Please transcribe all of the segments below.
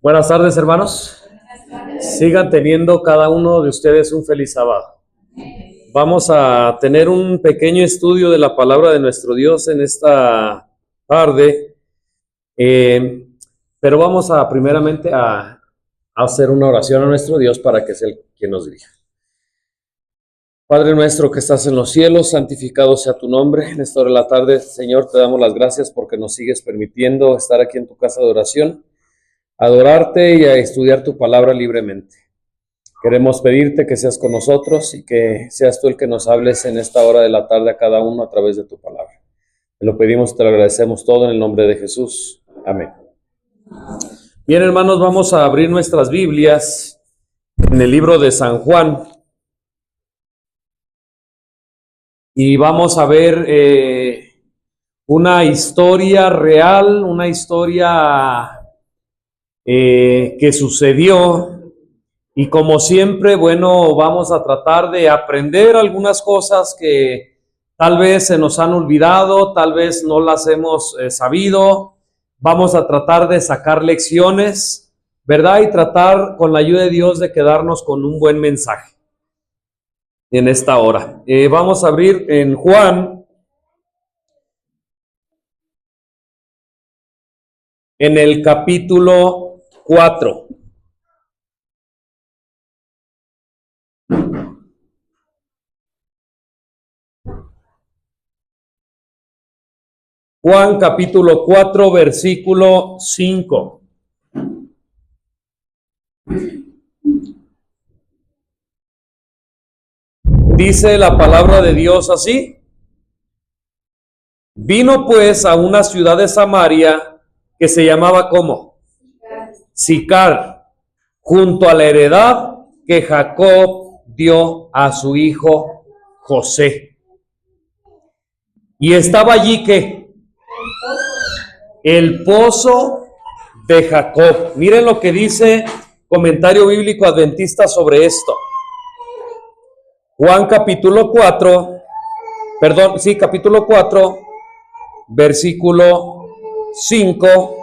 Buenas tardes, hermanos. Sigan teniendo cada uno de ustedes un feliz sábado. Vamos a tener un pequeño estudio de la palabra de nuestro Dios en esta tarde, pero vamos a primeramente a hacer una oración a nuestro Dios para que sea el quien nos dirija. Padre nuestro que estás en los cielos, santificado sea tu nombre. En esta hora de la tarde, Señor, te damos las gracias porque nos sigues permitiendo estar aquí en tu casa de oración, adorarte y a estudiar tu palabra libremente. Queremos pedirte que seas con nosotros y que seas tú el que nos hables en esta hora de la tarde a cada uno a través de tu palabra. Te lo pedimos, te lo agradecemos todo en el nombre de Jesús. Amén. Bien, hermanos, vamos a abrir nuestras Biblias en el libro de San Juan y vamos a ver una historia real, una historia que sucedió. Y como siempre, bueno, vamos a tratar de aprender algunas cosas que tal vez se nos han olvidado, tal vez no las hemos sabido. Vamos a tratar de sacar lecciones, ¿verdad? Y tratar con la ayuda de Dios de quedarnos con un buen mensaje en esta hora. Vamos a abrir en Juan, en el capítulo 4. Juan capítulo 4, versículo 5. Dice la palabra de Dios así: vino pues a una ciudad de Samaria que se llamaba ¿cómo? Sicar, junto a la heredad que Jacob dio a su hijo José. Y estaba allí ¿qué? El pozo de Jacob. Miren lo que dice Comentario Bíblico Adventista sobre esto. Juan capítulo 4, capítulo 4, versículo 5.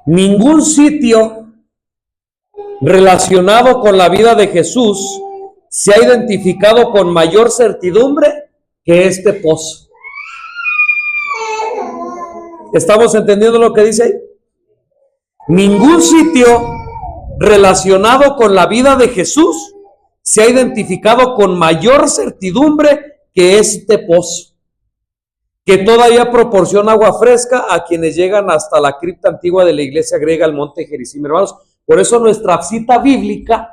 Ningún sitio relacionado con la vida de Jesús se ha identificado con mayor certidumbre que este pozo. ¿Estamos entendiendo lo que dice ahí? Ningún sitio relacionado con la vida de Jesús se ha identificado con mayor certidumbre que este pozo, que todavía proporciona agua fresca a quienes llegan hasta la cripta antigua de la iglesia griega, el monte Gerizim. Hermanos, por eso nuestra cita bíblica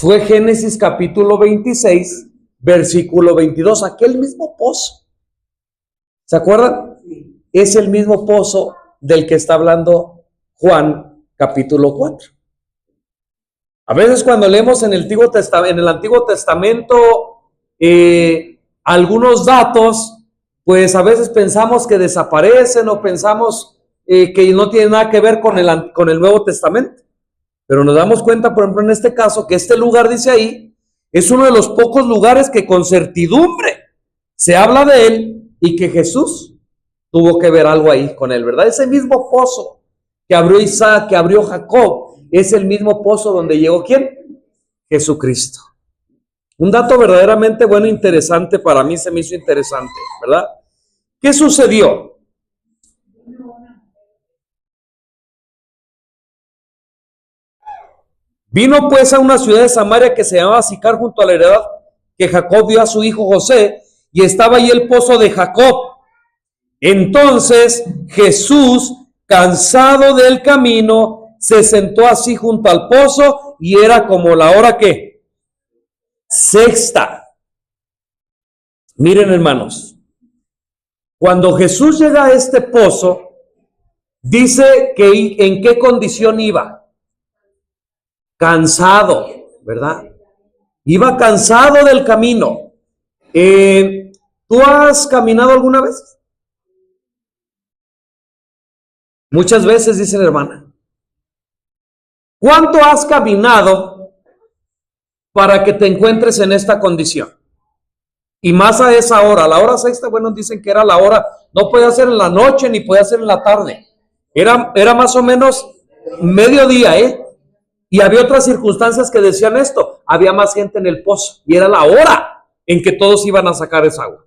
fue Génesis capítulo 26, versículo 22, aquel mismo pozo. ¿Se acuerdan? Es el mismo pozo del que está hablando Juan capítulo 4. A veces cuando leemos en el Antiguo Testamento algunos datos, pues a veces pensamos que desaparecen o pensamos que no tienen nada que ver con el Nuevo Testamento. Pero nos damos cuenta, por ejemplo, en este caso, que este lugar, dice ahí, es uno de los pocos lugares que con certidumbre se habla de él y que Jesús tuvo que ver algo ahí con él, ¿verdad? Ese mismo pozo que abrió Isaac, que abrió Jacob, es el mismo pozo donde llegó ¿quién? Jesucristo. Un dato verdaderamente bueno e interesante, para mí se me hizo interesante, ¿verdad? ¿Qué sucedió? Vino pues a una ciudad de Samaria que se llamaba Sicar, junto a la heredad que Jacob dio a su hijo José, y estaba allí el pozo de Jacob. Entonces Jesús, cansado del camino, se sentó así junto al pozo, y era como la hora ¿qué? Sexta. Miren, hermanos, cuando Jesús llega a este pozo, dice que en qué condición iba. Cansado, ¿verdad? Iba cansado del camino. ¿Tú has caminado alguna vez? Muchas veces, dice la hermana. ¿Cuánto has caminado para que te encuentres en esta condición? Y más a esa hora, la hora sexta, bueno, dicen que era la hora, no podía ser en la noche ni podía ser en la tarde. Era más o menos mediodía, ¿eh? Y había otras circunstancias que decían esto. Había más gente en el pozo y era la hora en que todos iban a sacar esa agua.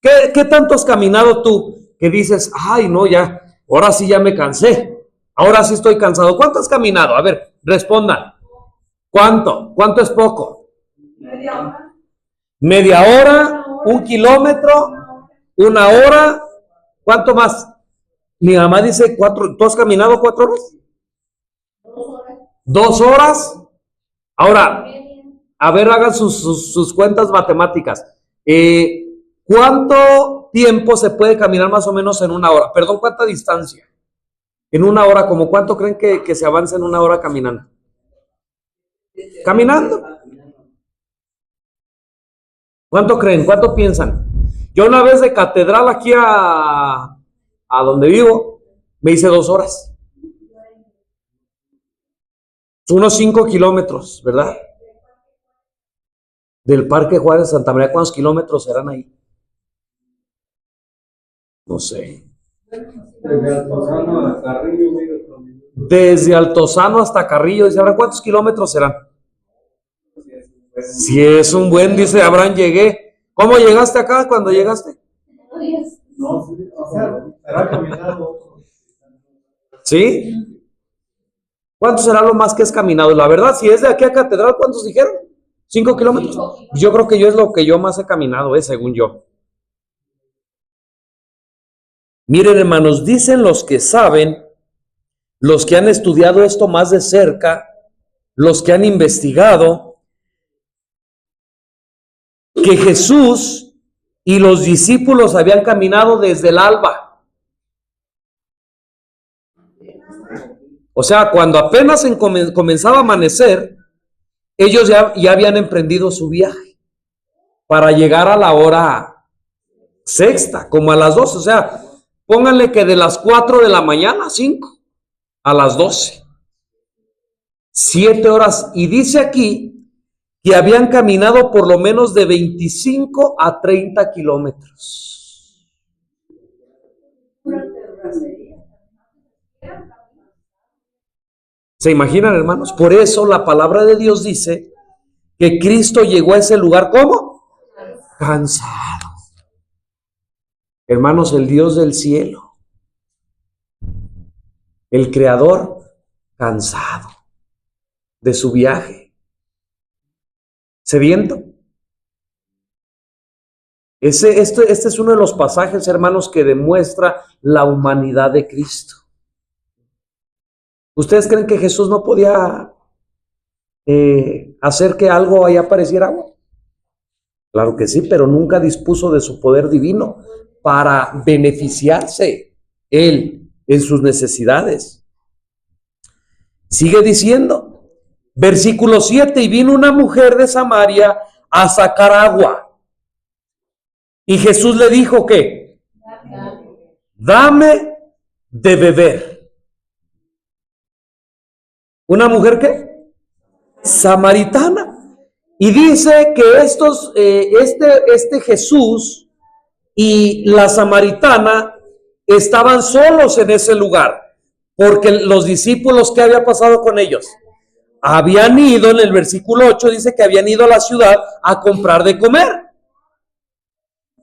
¿Qué tanto has caminado tú que dices, ay, no, ya, ahora sí ya me cansé, ahora sí estoy cansado? ¿Cuánto has caminado? A ver, respondan. ¿Cuánto? ¿Cuánto es poco? Media hora, 1 kilómetro, 1 hora, ¿cuánto más? Mi mamá dice 4, ¿tú has caminado 4 horas? 2 horas. Ahora, a ver, hagan sus cuentas matemáticas. ¿Cuánto tiempo se puede caminar más o menos en 1 hora? Perdón, ¿cuánta distancia? En 1 hora, ¿como cuánto creen que se avanza en 1 hora caminando? ¿Caminando? ¿Cuánto creen? ¿Cuánto piensan? Yo una vez de Catedral aquí a donde vivo, me hice 2 horas. Unos 5 kilómetros, ¿verdad? Del Parque Juárez de Santa María, ¿cuántos kilómetros serán ahí? No sé. Desde Altozano hasta Carrillo. Desde Altozano hasta Carrillo, dice Abraham, ¿cuántos kilómetros serán? Si es un buen, dice Abraham, llegué. ¿Cómo llegaste acá cuando llegaste? No, o sea, será caminado. ¿Sí? ¿Cuánto será lo más que has caminado? La verdad, si es de aquí a Catedral, ¿cuántos dijeron? 5 kilómetros. Yo creo que yo es lo que yo más he caminado, según yo. Miren, hermanos, dicen los que saben, los que han estudiado esto más de cerca, los que han investigado, que Jesús y los discípulos habían caminado desde el alba. O sea, cuando apenas comenzaba a amanecer, ellos ya habían emprendido su viaje para llegar a la hora sexta, como a las 12. O sea, pónganle que de las 4 de la mañana, 5, a las 12. 7 horas. Y dice aquí que habían caminado por lo menos de 25 a 30 kilómetros. ¿Se imaginan, hermanos? Por eso la palabra de Dios dice que Cristo llegó a ese lugar, ¿cómo? Cansado. Hermanos, el Dios del cielo, el Creador, cansado de su viaje, sediento. Este es uno de los pasajes, hermanos, que demuestra la humanidad de Cristo. ¿Ustedes creen que Jesús no podía hacer que algo ahí apareciera agua? Claro que sí, pero nunca dispuso de su poder divino para beneficiarse Él en sus necesidades. Sigue diciendo, versículo 7, y vino una mujer de Samaria a sacar agua. Y Jesús le dijo, ¿qué? Dame de beber. ¿Una mujer qué? Samaritana. Y dice que este Jesús y la samaritana estaban solos en ese lugar, porque los discípulos, ¿qué había pasado con ellos? Habían ido, en el versículo 8 dice que habían ido a la ciudad a comprar de comer.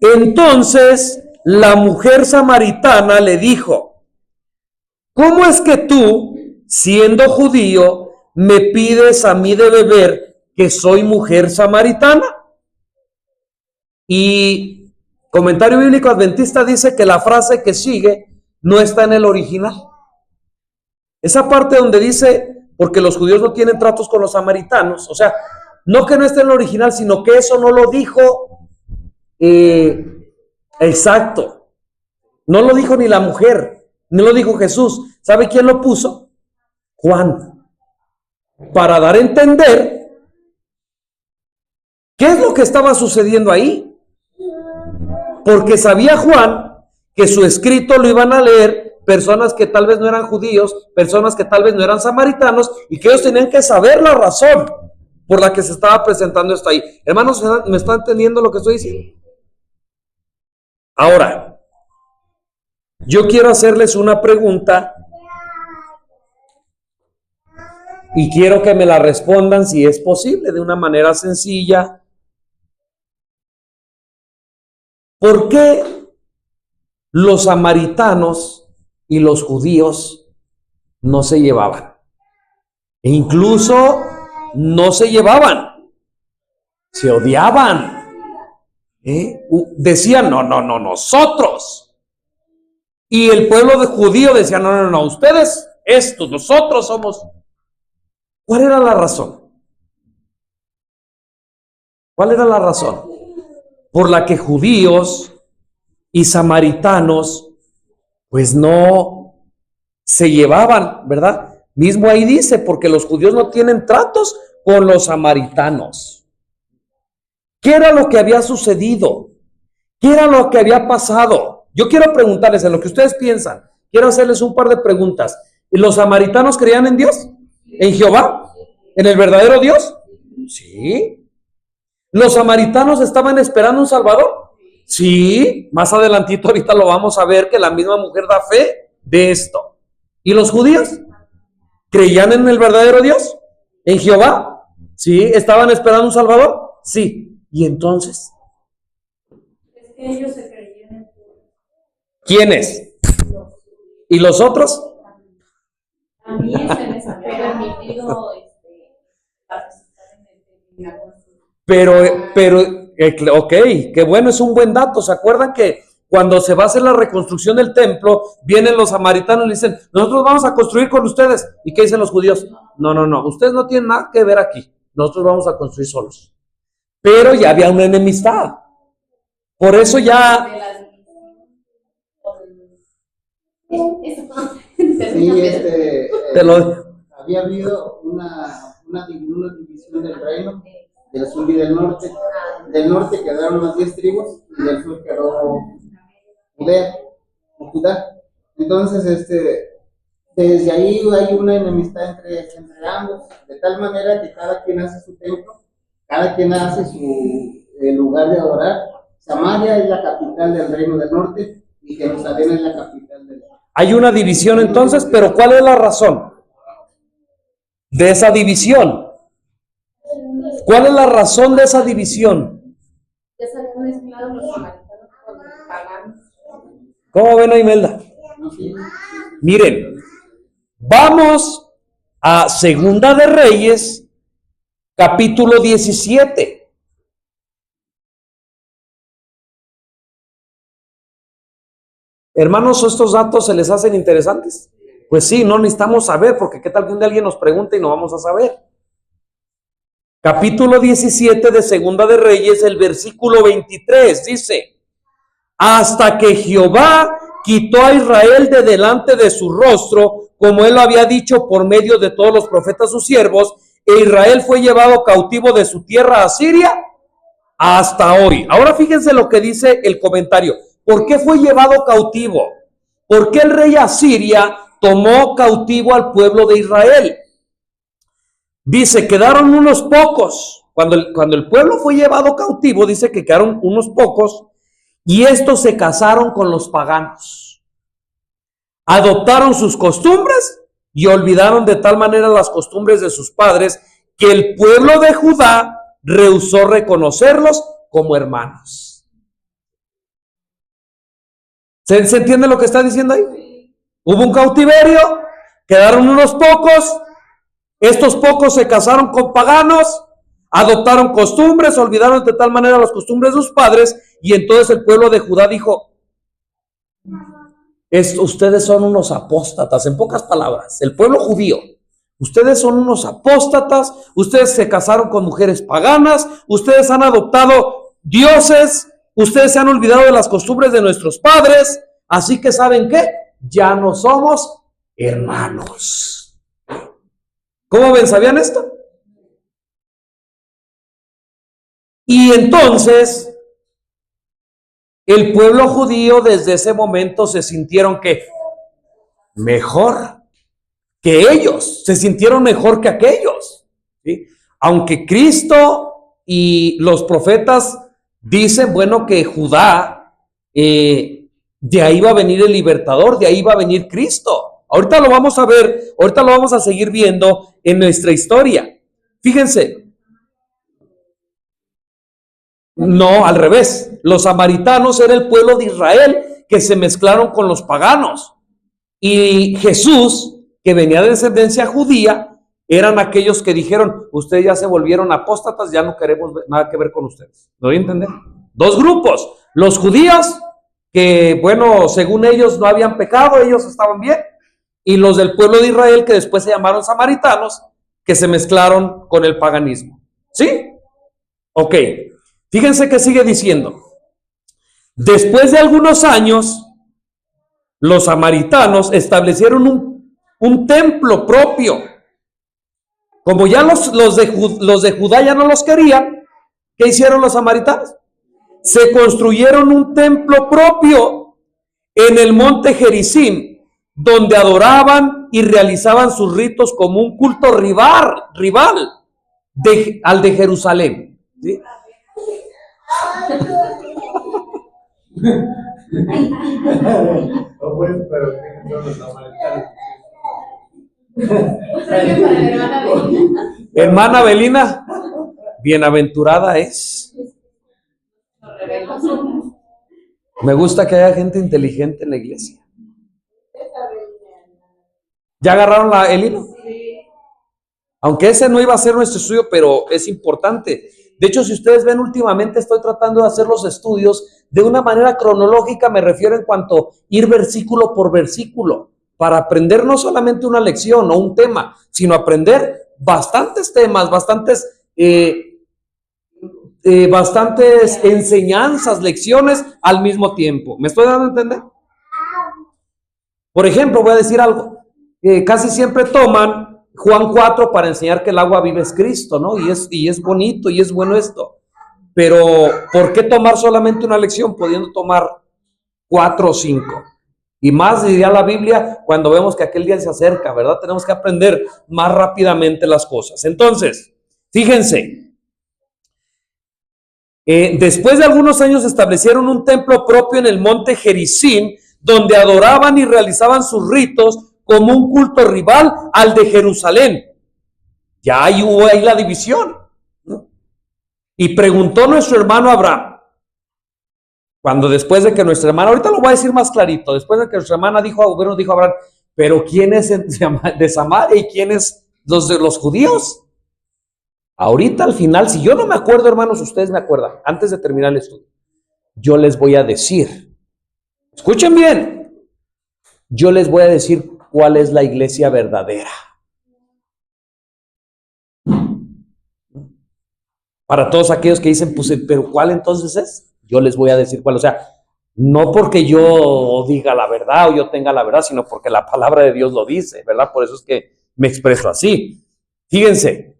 Entonces la mujer samaritana le dijo, ¿cómo es que tú, siendo judío, me pides a mí de beber, que soy mujer samaritana? Y Comentario Bíblico Adventista dice que la frase que sigue no está en el original. Esa parte donde dice, porque los judíos no tienen tratos con los samaritanos, o sea, no que no esté en el original, sino que eso no lo dijo exacto. No lo dijo ni la mujer, no lo dijo Jesús. ¿Sabe quién lo puso? Juan. Para dar a entender qué es lo que estaba sucediendo ahí. Porque sabía Juan que su escrito lo iban a leer personas que tal vez no eran judíos, personas que tal vez no eran samaritanos, y que ellos tenían que saber la razón por la que se estaba presentando esto ahí. Hermanos, ¿me están entendiendo lo que estoy diciendo? Ahora, yo quiero hacerles una pregunta y quiero que me la respondan si es posible, de una manera sencilla. ¿Por qué los samaritanos y los judíos no se llevaban? E incluso no se llevaban, se odiaban. Decían, no, nosotros. Y el pueblo de judío decía, no, ustedes, estos, nosotros somos. ¿Cuál era la razón? ¿Cuál era la razón por la que judíos y samaritanos pues no se llevaban, verdad? Mismo ahí dice, porque los judíos no tienen tratos con los samaritanos. ¿Qué era lo que había sucedido? ¿Qué era lo que había pasado? Yo quiero preguntarles en lo que ustedes piensan. Quiero hacerles un par de preguntas. ¿Los samaritanos creían en Dios? ¿En Jehová? ¿En el verdadero Dios? Sí. ¿Los samaritanos estaban esperando un Salvador? Sí. Más adelantito ahorita lo vamos a ver, que la misma mujer da fe de esto. ¿Y los judíos? ¿Creían en el verdadero Dios? ¿En Jehová? Sí. ¿Estaban esperando un Salvador? Sí. ¿Y entonces? Es que ellos se creían en ¿Quiénes? ¿Y los otros? a mí se les había permitido participar en la Pero, ok, qué bueno, es un buen dato. ¿Se acuerdan que cuando se va a hacer la reconstrucción del templo, vienen los samaritanos y le dicen, nosotros vamos a construir con ustedes? ¿Y qué dicen los judíos? No, ustedes no tienen nada que ver aquí, nosotros vamos a construir solos. Pero ya había una enemistad. Por eso ya... Sí, te lo... había habido una división del reino, del sur y del norte. Del norte quedaron las 10 tribus y del sur quedó Judá. Entonces, desde ahí hay una enemistad entre ambos, de tal manera que cada quien hace su templo, cada quien hace su lugar de adorar. Samaria es la capital del reino del norte y Jerusalén es la capital del norte. Hay una división entonces, pero ¿cuál es la razón de esa división? ¿Cuál es la razón de esa división? Ya se habían mezclado los samaritanos con los paganos. ¿Cómo ven a Imelda? Miren, vamos a Segunda de Reyes, capítulo 17. Hermanos, ¿estos datos se les hacen interesantes? Pues sí, no necesitamos saber, porque qué tal que un día alguien nos pregunte y no vamos a saber. Capítulo 17 de Segunda de Reyes, el versículo 23, dice, hasta que Jehová quitó a Israel de delante de su rostro, como él lo había dicho por medio de todos los profetas sus siervos, e Israel fue llevado cautivo de su tierra a Siria hasta hoy. Ahora fíjense lo que dice el comentario. ¿Por qué fue llevado cautivo? ¿Por qué el rey Asiria tomó cautivo al pueblo de Israel? Dice, quedaron unos pocos. Cuando el pueblo fue llevado cautivo, dice que quedaron unos pocos, y estos se casaron con los paganos. Adoptaron sus costumbres y olvidaron de tal manera las costumbres de sus padres que el pueblo de Judá rehusó reconocerlos como hermanos. ¿Se entiende lo que está diciendo ahí? Hubo un cautiverio, quedaron unos pocos, estos pocos se casaron con paganos, adoptaron costumbres, olvidaron de tal manera las costumbres de sus padres, y entonces el pueblo de Judá dijo, ustedes son unos apóstatas, en pocas palabras, el pueblo judío, ustedes son unos apóstatas, ustedes se casaron con mujeres paganas, ustedes han adoptado dioses, ustedes se han olvidado de las costumbres de nuestros padres, así que ¿saben qué? Ya no somos hermanos. ¿Cómo ven? ¿Sabían esto? Y entonces el pueblo judío desde ese momento se sintieron que mejor que ellos, se sintieron mejor que aquellos, ¿sí? Aunque Cristo y los profetas dicen, bueno, que Judá, de ahí va a venir el libertador, de ahí va a venir Cristo. Ahorita lo vamos a ver, ahorita lo vamos a seguir viendo en nuestra historia. Fíjense. No, al revés. Los samaritanos era el pueblo de Israel que se mezclaron con los paganos. Y Jesús, que venía de descendencia judía, eran aquellos que dijeron, ustedes ya se volvieron apóstatas, ya no queremos nada que ver con ustedes. ¿Lo voy a entender? Dos grupos. Los judíos, que bueno, según ellos no habían pecado, ellos estaban bien. Y los del pueblo de Israel, que después se llamaron samaritanos, que se mezclaron con el paganismo. ¿Sí? Ok. Fíjense que sigue diciendo. Después de algunos años, los samaritanos establecieron un templo propio. Como ya los de Judá ya no los querían, ¿qué hicieron los samaritanos? Se construyeron un templo propio en el monte Gerizim, donde adoraban y realizaban sus ritos como un culto rival al de Jerusalén. ¿Sí? No pues, pero ¿quiénes son los samaritanos? Hermana Belina, bienaventurada es. Me gusta que haya gente inteligente en la iglesia. ¿Ya agarraron el hilo? Aunque ese no iba a ser nuestro estudio, pero es importante. De hecho, si ustedes ven, últimamente estoy tratando de hacer los estudios de una manera cronológica, me refiero en cuanto a ir versículo por versículo, para aprender no solamente una lección o un tema, sino aprender bastantes temas, bastantes enseñanzas, lecciones al mismo tiempo. ¿Me estoy dando a entender? Por ejemplo, voy a decir algo. Casi siempre toman Juan 4 para enseñar que el agua viva es Cristo, ¿no? Y es bonito y es bueno esto. Pero, ¿por qué tomar solamente una lección pudiendo tomar 4 o 5? Y más diría la Biblia cuando vemos que aquel día se acerca, ¿verdad? Tenemos que aprender más rápidamente las cosas. Entonces, fíjense. Después de algunos años establecieron un templo propio en el monte Gerizim, donde adoraban y realizaban sus ritos como un culto rival al de Jerusalén. Ya hubo ahí la división, ¿no? Y preguntó nuestro hermano Abraham, cuando después de que nuestra hermana, ahorita lo voy a decir más clarito, después de que nuestra hermana dijo a Abraham, pero ¿quién es de Samaria y quién es de los judíos? Ahorita al final, si yo no me acuerdo, hermanos, ustedes me acuerdan, antes de terminar el estudio, yo les voy a decir, escuchen bien, yo les voy a decir cuál es la iglesia verdadera. Para todos aquellos que dicen, pues, pero ¿cuál entonces es? Yo les voy a decir cuál. O sea, no porque yo diga la verdad o yo tenga la verdad, sino porque la palabra de Dios lo dice, ¿verdad? Por eso es que me expreso así. Fíjense.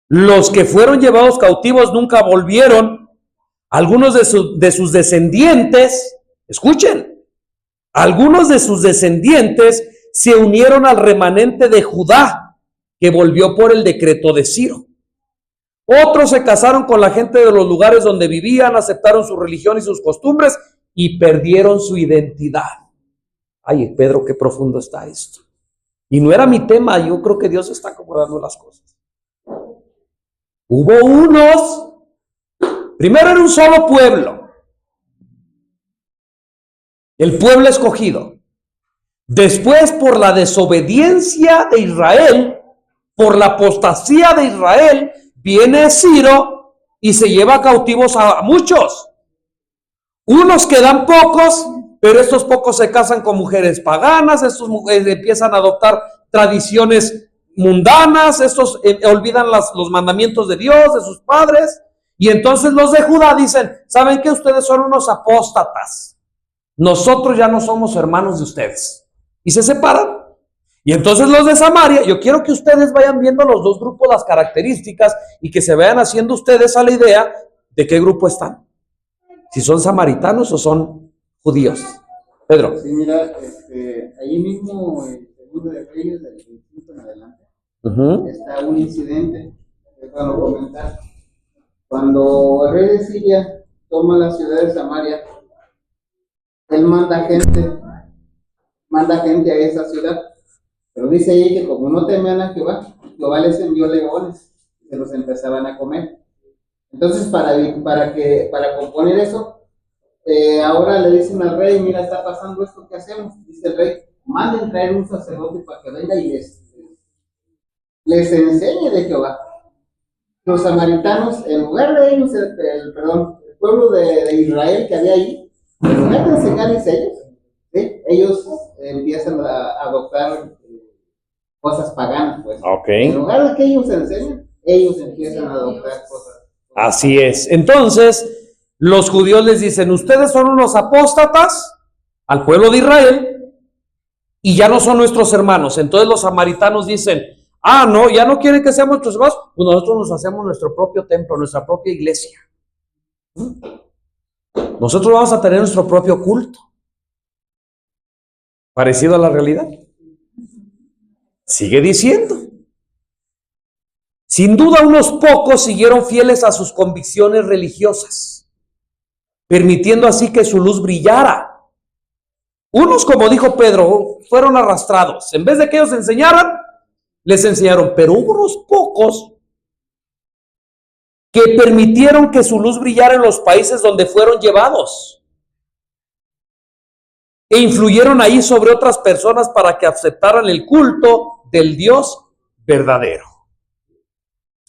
Los que fueron llevados cautivos nunca volvieron. Algunos de sus descendientes, escuchen, algunos de sus descendientes se unieron al remanente de Judá, que volvió por el decreto de Ciro. Otros se casaron con la gente de los lugares donde vivían, aceptaron su religión y sus costumbres y perdieron su identidad. Ay, Pedro, qué profundo está esto. Y no era mi tema, yo creo que Dios está acomodando las cosas. Hubo unos, primero era un solo pueblo, el pueblo escogido. Después, por la desobediencia de Israel, por la apostasía de Israel, viene Ciro y se lleva cautivos a muchos. Unos quedan pocos, pero estos pocos se casan con mujeres paganas, estos empiezan a adoptar tradiciones mundanas, estos olvidan los mandamientos de Dios, de sus padres, y entonces los de Judá dicen, ¿saben qué? Ustedes son unos apóstatas, nosotros ya no somos hermanos de ustedes, y se separan. Y entonces los de Samaria, yo quiero que ustedes vayan viendo los dos grupos, las características, y que se vayan haciendo ustedes a la idea de qué grupo están, si son samaritanos o son judíos. Pedro. Sí, mira, ahí mismo, el segundo de Reyes, del 25 en adelante, está un incidente que puedo comentar. Cuando el rey de Siria toma la ciudad de Samaria, él manda gente a esa ciudad, pero dice ahí que como no temían a Jehová, Jehová les envió leones y se los empezaban a comer. Entonces, para componer eso, ahora le dicen al rey: mira, está pasando esto, ¿qué hacemos? Dice el rey: manden traer un sacerdote para que venga y les enseñe de Jehová. Los samaritanos, en lugar de ellos, el pueblo de Israel que había ahí, en lugar de enseñarles ellos, ¿sí? Ellos empiezan a adoptar cosas paganas, pues. Okay. En lugar de que ellos enseñen, ellos empiezan a adoptar cosas. Así es. Entonces, los judíos les dicen: ustedes son unos apóstatas al pueblo de Israel y ya no son nuestros hermanos. Entonces los samaritanos dicen: ah, no, ya no quieren que seamos nuestros hermanos, pues nosotros nos hacemos nuestro propio templo, nuestra propia iglesia. Nosotros vamos a tener nuestro propio culto. Parecido a la realidad. Sigue diciendo: sin duda unos pocos siguieron fieles a sus convicciones religiosas, permitiendo así que su luz brillara. Unos, como dijo Pedro, fueron arrastrados. En vez de que ellos enseñaran, les enseñaron. Pero hubo unos pocos que permitieron que su luz brillara en los países donde fueron llevados, e influyeron ahí sobre otras personas para que aceptaran el culto del Dios verdadero.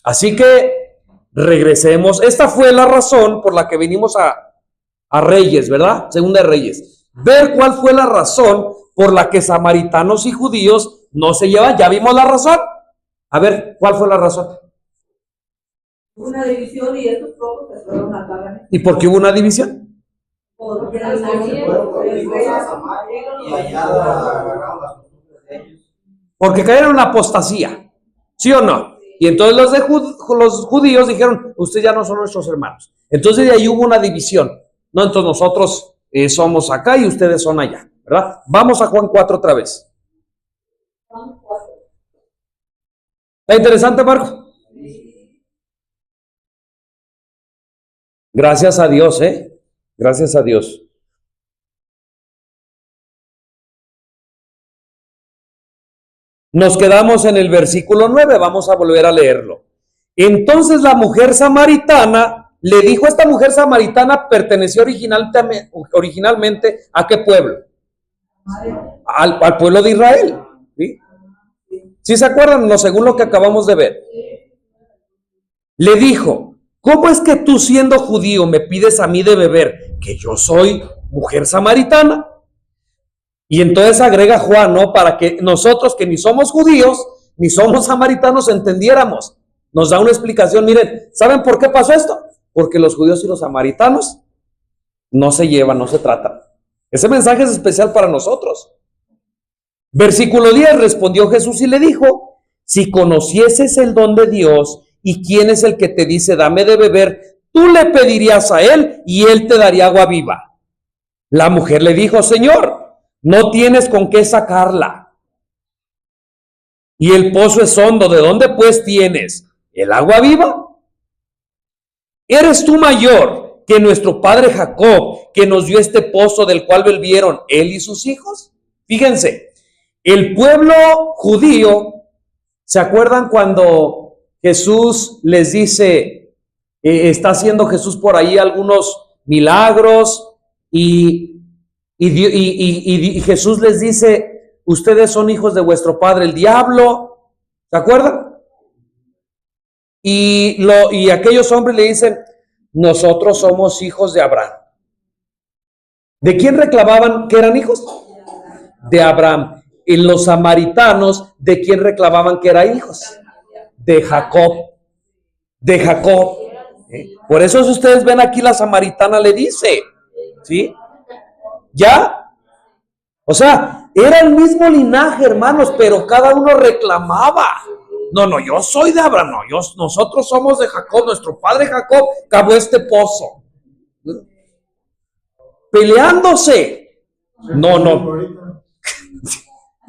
Así que regresemos. Esta fue la razón por la que vinimos a Reyes, ¿verdad? Segunda de Reyes. Ver cuál fue la razón por la que samaritanos y judíos no se llevan. Ya vimos la razón. A ver, ¿cuál fue la razón? Una división y estos pocos se fueron a Canaán. ¿Y por qué hubo una división? Porque Porque cayeron en la apostasía, ¿sí o no? Y entonces los judíos dijeron: ustedes ya no son nuestros hermanos. Entonces de ahí hubo una división. No, entonces nosotros somos acá y ustedes son allá, ¿verdad? Vamos a Juan 4 otra vez. ¿Está interesante, Marco? Gracias a Dios, Gracias a Dios. Nos quedamos en el versículo 9, vamos a volver a leerlo. Entonces la mujer samaritana le dijo: esta mujer samaritana perteneció originalmente ¿a qué pueblo? Al pueblo de Israel. ¿Sí? ¿Sí se acuerdan? No, según lo que acabamos de ver. Le dijo: ¿cómo es que tú, siendo judío, me pides a mí de beber, que yo soy mujer samaritana? Y entonces agrega Juan, ¿no? Para que nosotros, que ni somos judíos, ni somos samaritanos, entendiéramos. Nos da una explicación. Miren, ¿saben por qué pasó esto? Porque los judíos y los samaritanos no se llevan, no se tratan. Ese mensaje es especial para nosotros. Versículo 10, respondió Jesús y le dijo: si conocieses el don de Dios y quién es el que te dice dame de beber, tú le pedirías a él y él te daría agua viva. La mujer le dijo: Señor, no tienes con qué sacarla, y el pozo es hondo. ¿De dónde pues tienes el agua viva? ¿Eres tú mayor que nuestro padre Jacob, que nos dio este pozo del cual bebieron él y sus hijos? Fíjense, el pueblo judío, ¿se acuerdan cuando Jesús les dice, está haciendo Jesús por ahí algunos milagros y Jesús les dice: ustedes son hijos de vuestro padre el diablo? ¿Se acuerdan? Y aquellos hombres le dicen: nosotros somos hijos de Abraham. ¿De quién reclamaban que eran hijos? De Abraham. Y los samaritanos, ¿de quién reclamaban que eran hijos? De Jacob. De Jacob. Por eso, si ustedes ven aquí, la samaritana le dice, ¿sí? ¿Ya? O sea, era el mismo linaje, hermanos, pero cada uno reclamaba. No, yo soy de Abraham, no, nosotros somos de Jacob, nuestro padre Jacob cavó este pozo. Peleándose. No.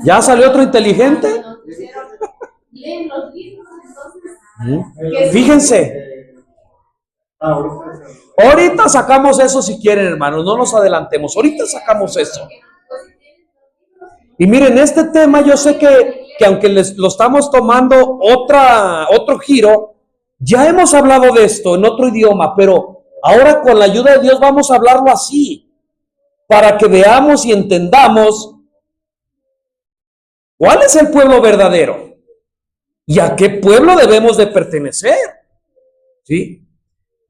¿Ya salió otro inteligente? leen los libros, entonces. Fíjense, ahorita sacamos eso si quieren, hermanos, no nos adelantemos, ahorita sacamos eso. Y miren, este tema yo sé que aunque lo estamos tomando otro giro, ya hemos hablado de esto en otro idioma, pero ahora con la ayuda de Dios vamos a hablarlo así, para que veamos y entendamos cuál es el pueblo verdadero y a qué pueblo debemos de pertenecer. ¿Sí?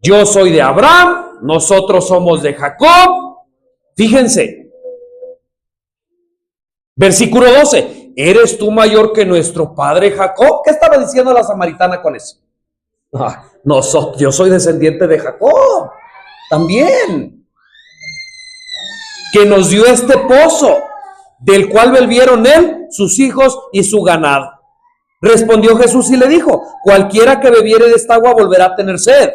Yo soy de Abraham, nosotros somos de Jacob. Fíjense. Versículo 12. ¿Eres tú mayor que nuestro padre Jacob? ¿Qué estaba diciendo la samaritana con eso? Yo soy descendiente de Jacob. También. Que nos dio este pozo, del cual bebieron él, sus hijos y su ganado. Respondió Jesús y le dijo: cualquiera que bebiere de esta agua volverá a tener sed.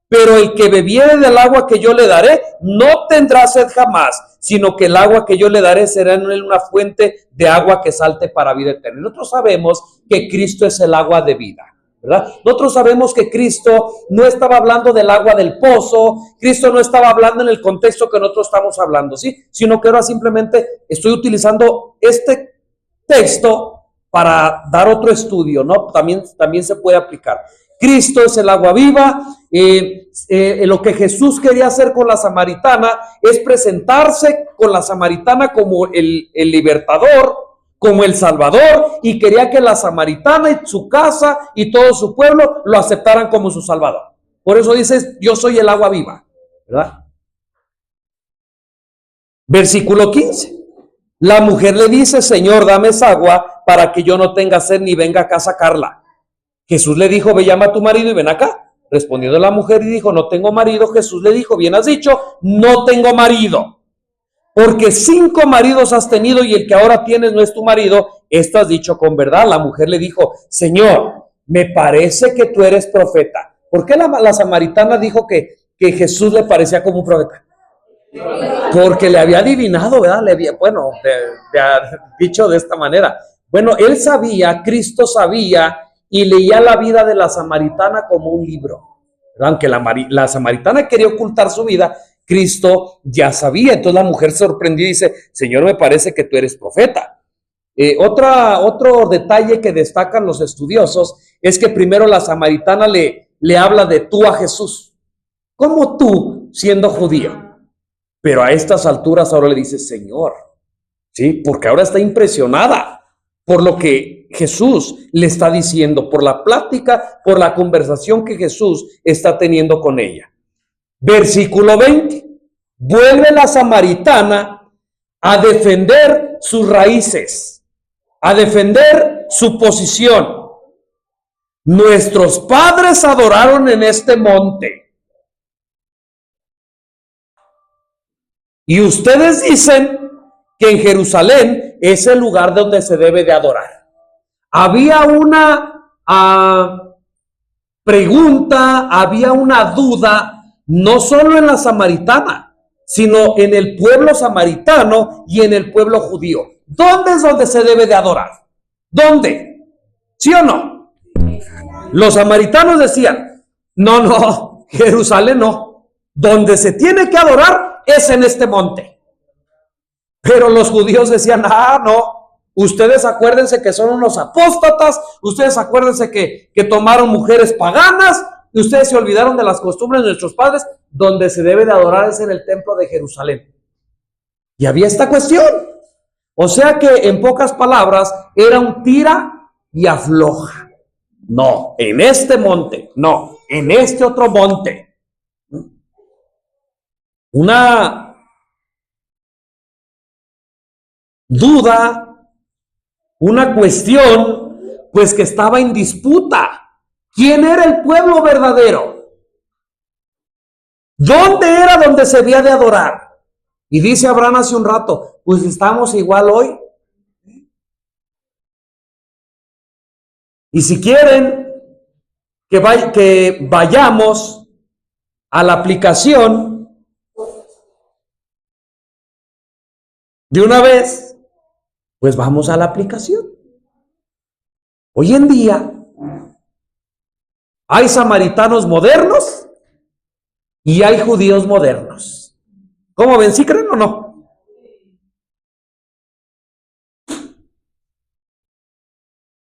Pero el que bebiere del agua que yo le daré, no tendrá sed jamás, sino que el agua que yo le daré será en él una fuente de agua que salte para vida eterna. Nosotros sabemos que Cristo es el agua de vida, ¿verdad? Nosotros sabemos que Cristo no estaba hablando del agua del pozo, Cristo no estaba hablando en el contexto que nosotros estamos hablando, ¿sí? Sino que ahora simplemente estoy utilizando este texto para dar otro estudio, ¿no? También se puede aplicar. Cristo es el agua viva. Lo que Jesús quería hacer con la samaritana es presentarse con la samaritana como el libertador, como el salvador, y quería que la samaritana y su casa y todo su pueblo lo aceptaran como su salvador. Por eso dice: yo soy el agua viva, ¿verdad? Versículo 15. La mujer le dice: Señor, dame esa agua para que yo no tenga sed ni venga acá a sacarla. Jesús le dijo: ve, llama a tu marido y ven acá. Respondió la mujer y dijo: no tengo marido. Jesús le dijo: bien has dicho, no tengo marido. Porque 5 maridos has tenido y el que ahora tienes no es tu marido. Esto has dicho con verdad. La mujer le dijo: Señor, me parece que tú eres profeta. ¿Por qué la samaritana dijo que Jesús le parecía como un profeta? Porque le había adivinado, ¿verdad? Dicho de esta manera. Bueno, él sabía, Cristo sabía, y leía la vida de la samaritana como un libro. Aunque la samaritana quería ocultar su vida, Cristo ya sabía. Entonces la mujer se sorprendió y dice: Señor, me parece que tú eres profeta. Otro detalle que destacan los estudiosos es que primero la samaritana le habla de tú a Jesús. ¿Cómo tú, siendo judío? Pero a estas alturas ahora le dice Señor, ¿sí? Porque ahora está impresionada por lo que Jesús le está diciendo, por la plática, por la conversación que Jesús está teniendo con ella. Versículo 20. Vuelve la samaritana a defender sus raíces, a defender su posición. Nuestros padres adoraron en este monte. Y ustedes dicen que en Jerusalén es el lugar donde se debe de adorar. Había una pregunta, había una duda, no solo en la samaritana, sino en el pueblo samaritano y en el pueblo judío. ¿Dónde es donde se debe de adorar? ¿Dónde? ¿Sí o no? Los samaritanos decían: no, Jerusalén no. Donde se tiene que adorar es en este monte. Pero los judíos decían: no, ustedes acuérdense que son unos apóstatas, ustedes acuérdense que tomaron mujeres paganas, y ustedes se olvidaron de las costumbres de nuestros padres. Donde se debe de adorar es en el templo de Jerusalén. Y había esta cuestión. O sea que, en pocas palabras, era un tira y afloja. No, en este monte, no, en este otro monte. Una duda, una cuestión, pues que estaba en disputa. ¿Quién era el pueblo verdadero? ¿Dónde era donde se había de adorar? Y dice Abraham hace un rato: pues estamos igual hoy. Y si quieren que vayamos a la aplicación de una vez, pues vamos a la aplicación. Hoy en día hay samaritanos modernos y hay judíos modernos. ¿Cómo ven? ¿Sí creen o no?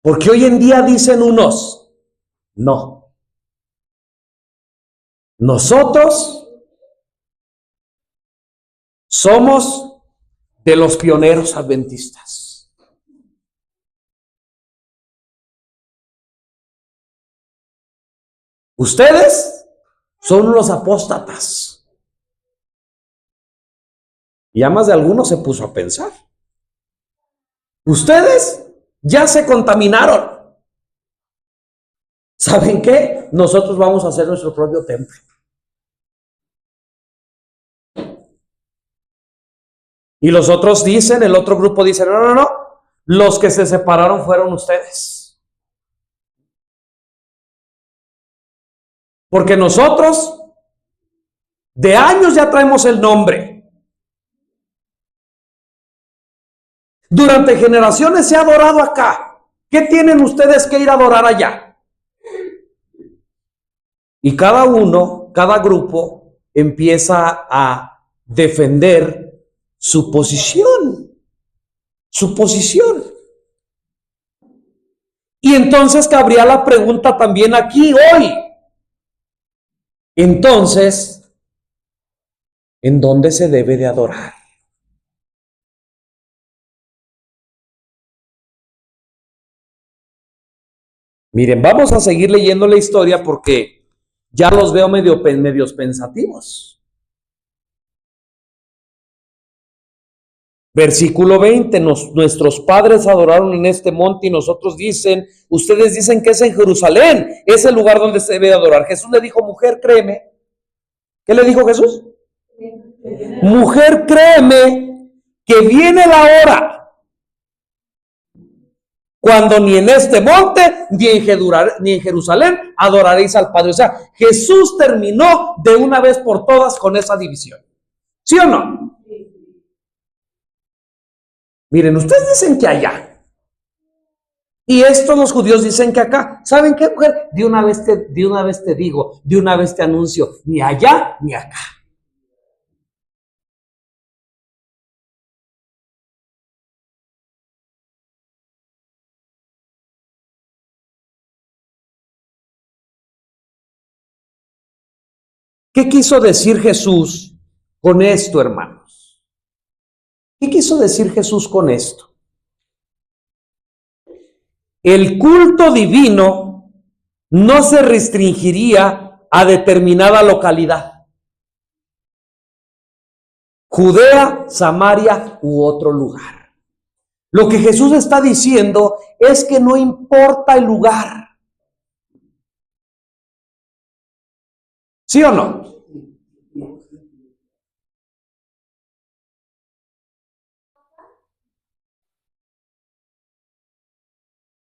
Porque hoy en día dicen unos, no, nosotros somos de los pioneros adventistas. Ustedes son unos apóstatas. Y a más de alguno se puso a pensar. Ustedes ya se contaminaron. ¿Saben qué? Nosotros vamos a hacer nuestro propio templo. Y los otros dicen, el otro grupo dice, no, no, no, los que se separaron fueron ustedes. Porque nosotros de años ya traemos el nombre. Durante generaciones se ha adorado acá. ¿Qué tienen ustedes que ir a adorar allá? Y cada uno, cada grupo empieza a defender su posición. Su posición. Y entonces cabría la pregunta también aquí hoy. Entonces, ¿en dónde se debe de adorar? Miren, vamos a seguir leyendo la historia porque ya los veo medios pensativos. Versículo 20, nuestros padres adoraron en este monte y nosotros ustedes dicen que es en Jerusalén, es el lugar donde se debe adorar. Jesús le dijo, mujer, créeme. ¿Qué le dijo Jesús? Mujer, créeme que viene la hora cuando ni en este monte ni en Jerusalén adoraréis al Padre. O sea, Jesús terminó de una vez por todas con esa división. ¿Sí o no? Miren, ustedes dicen que allá. Y estos los judíos dicen que acá. ¿Saben qué, mujer? De una vez te digo, de una vez te anuncio, ni allá ni acá. ¿Qué quiso decir Jesús con esto, hermanos? ¿Qué quiso decir Jesús con esto? El culto divino no se restringiría a determinada localidad. Judea, Samaria u otro lugar. Lo que Jesús está diciendo es que no importa el lugar. ¿Sí o no?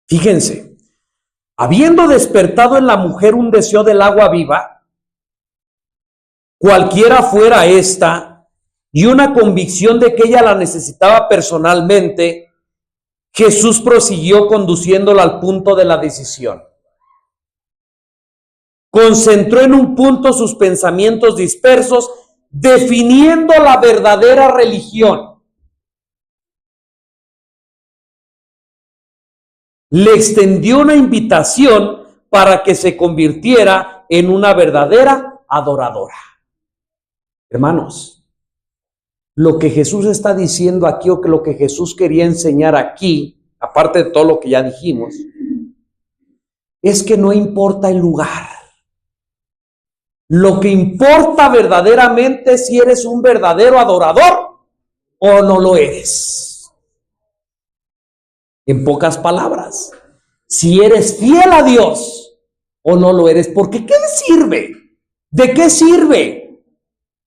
Fíjense, habiendo despertado en la mujer un deseo del agua viva, cualquiera fuera esta, y una convicción de que ella la necesitaba personalmente, Jesús prosiguió conduciéndola al punto de la decisión. Concentró en un punto sus pensamientos dispersos, definiendo la verdadera religión. Le extendió una invitación para que se convirtiera en una verdadera adoradora. Hermanos, lo que Jesús está diciendo aquí, o que lo que Jesús quería enseñar aquí, aparte de todo lo que ya dijimos, es que no importa el lugar. Lo que importa verdaderamente es si eres un verdadero adorador o no lo eres. En pocas palabras, si eres fiel a Dios o no lo eres, porque ¿qué sirve? ¿De qué sirve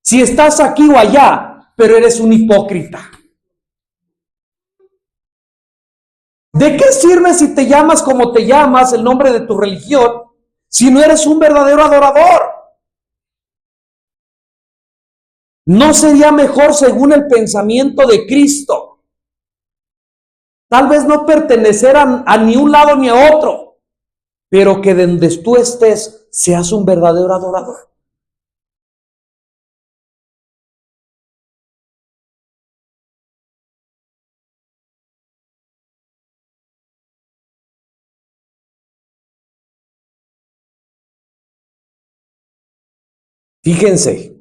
si estás aquí o allá, pero eres un hipócrita? ¿De qué sirve si te llamas como te llamas, el nombre de tu religión, si no eres un verdadero adorador? ¿No sería mejor, según el pensamiento de Cristo, Tal vez no pertenecer a ni un lado ni a otro, pero que donde tú estés seas un verdadero adorador. Fíjense,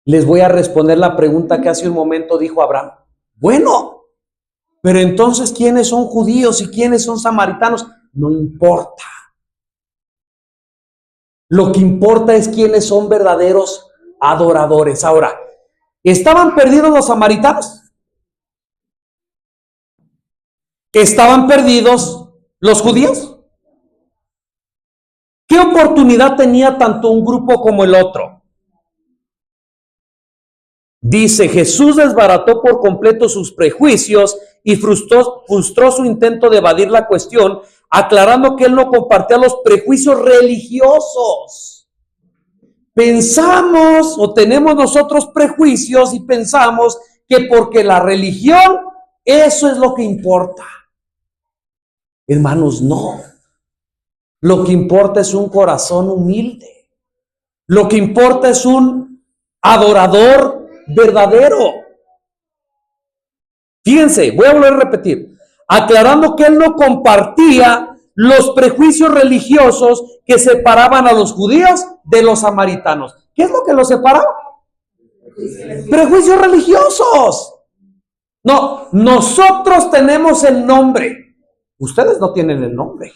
les voy a responder la pregunta que hace un momento dijo Abraham. Bueno, pero entonces, ¿quiénes son judíos y quiénes son samaritanos? No importa. Lo que importa es quiénes son verdaderos adoradores. Ahora, ¿estaban perdidos los samaritanos? ¿Estaban perdidos los judíos? ¿Qué oportunidad tenía tanto un grupo como el otro? Dice, Jesús desbarató por completo sus prejuicios y frustró su intento de evadir la cuestión, aclarando que él no compartía los prejuicios religiosos. Pensamos o tenemos nosotros prejuicios y pensamos que porque la religión, eso es lo que importa. Hermanos, no. Lo que importa es un corazón humilde. Lo que importa es un adorador verdadero. Fíjense, voy a volver a repetir, aclarando que él no compartía los prejuicios religiosos que separaban a los judíos de los samaritanos. ¿Qué es lo que los separaba? Prejuicios religiosos. No, nosotros tenemos el nombre. Ustedes no tienen el nombre.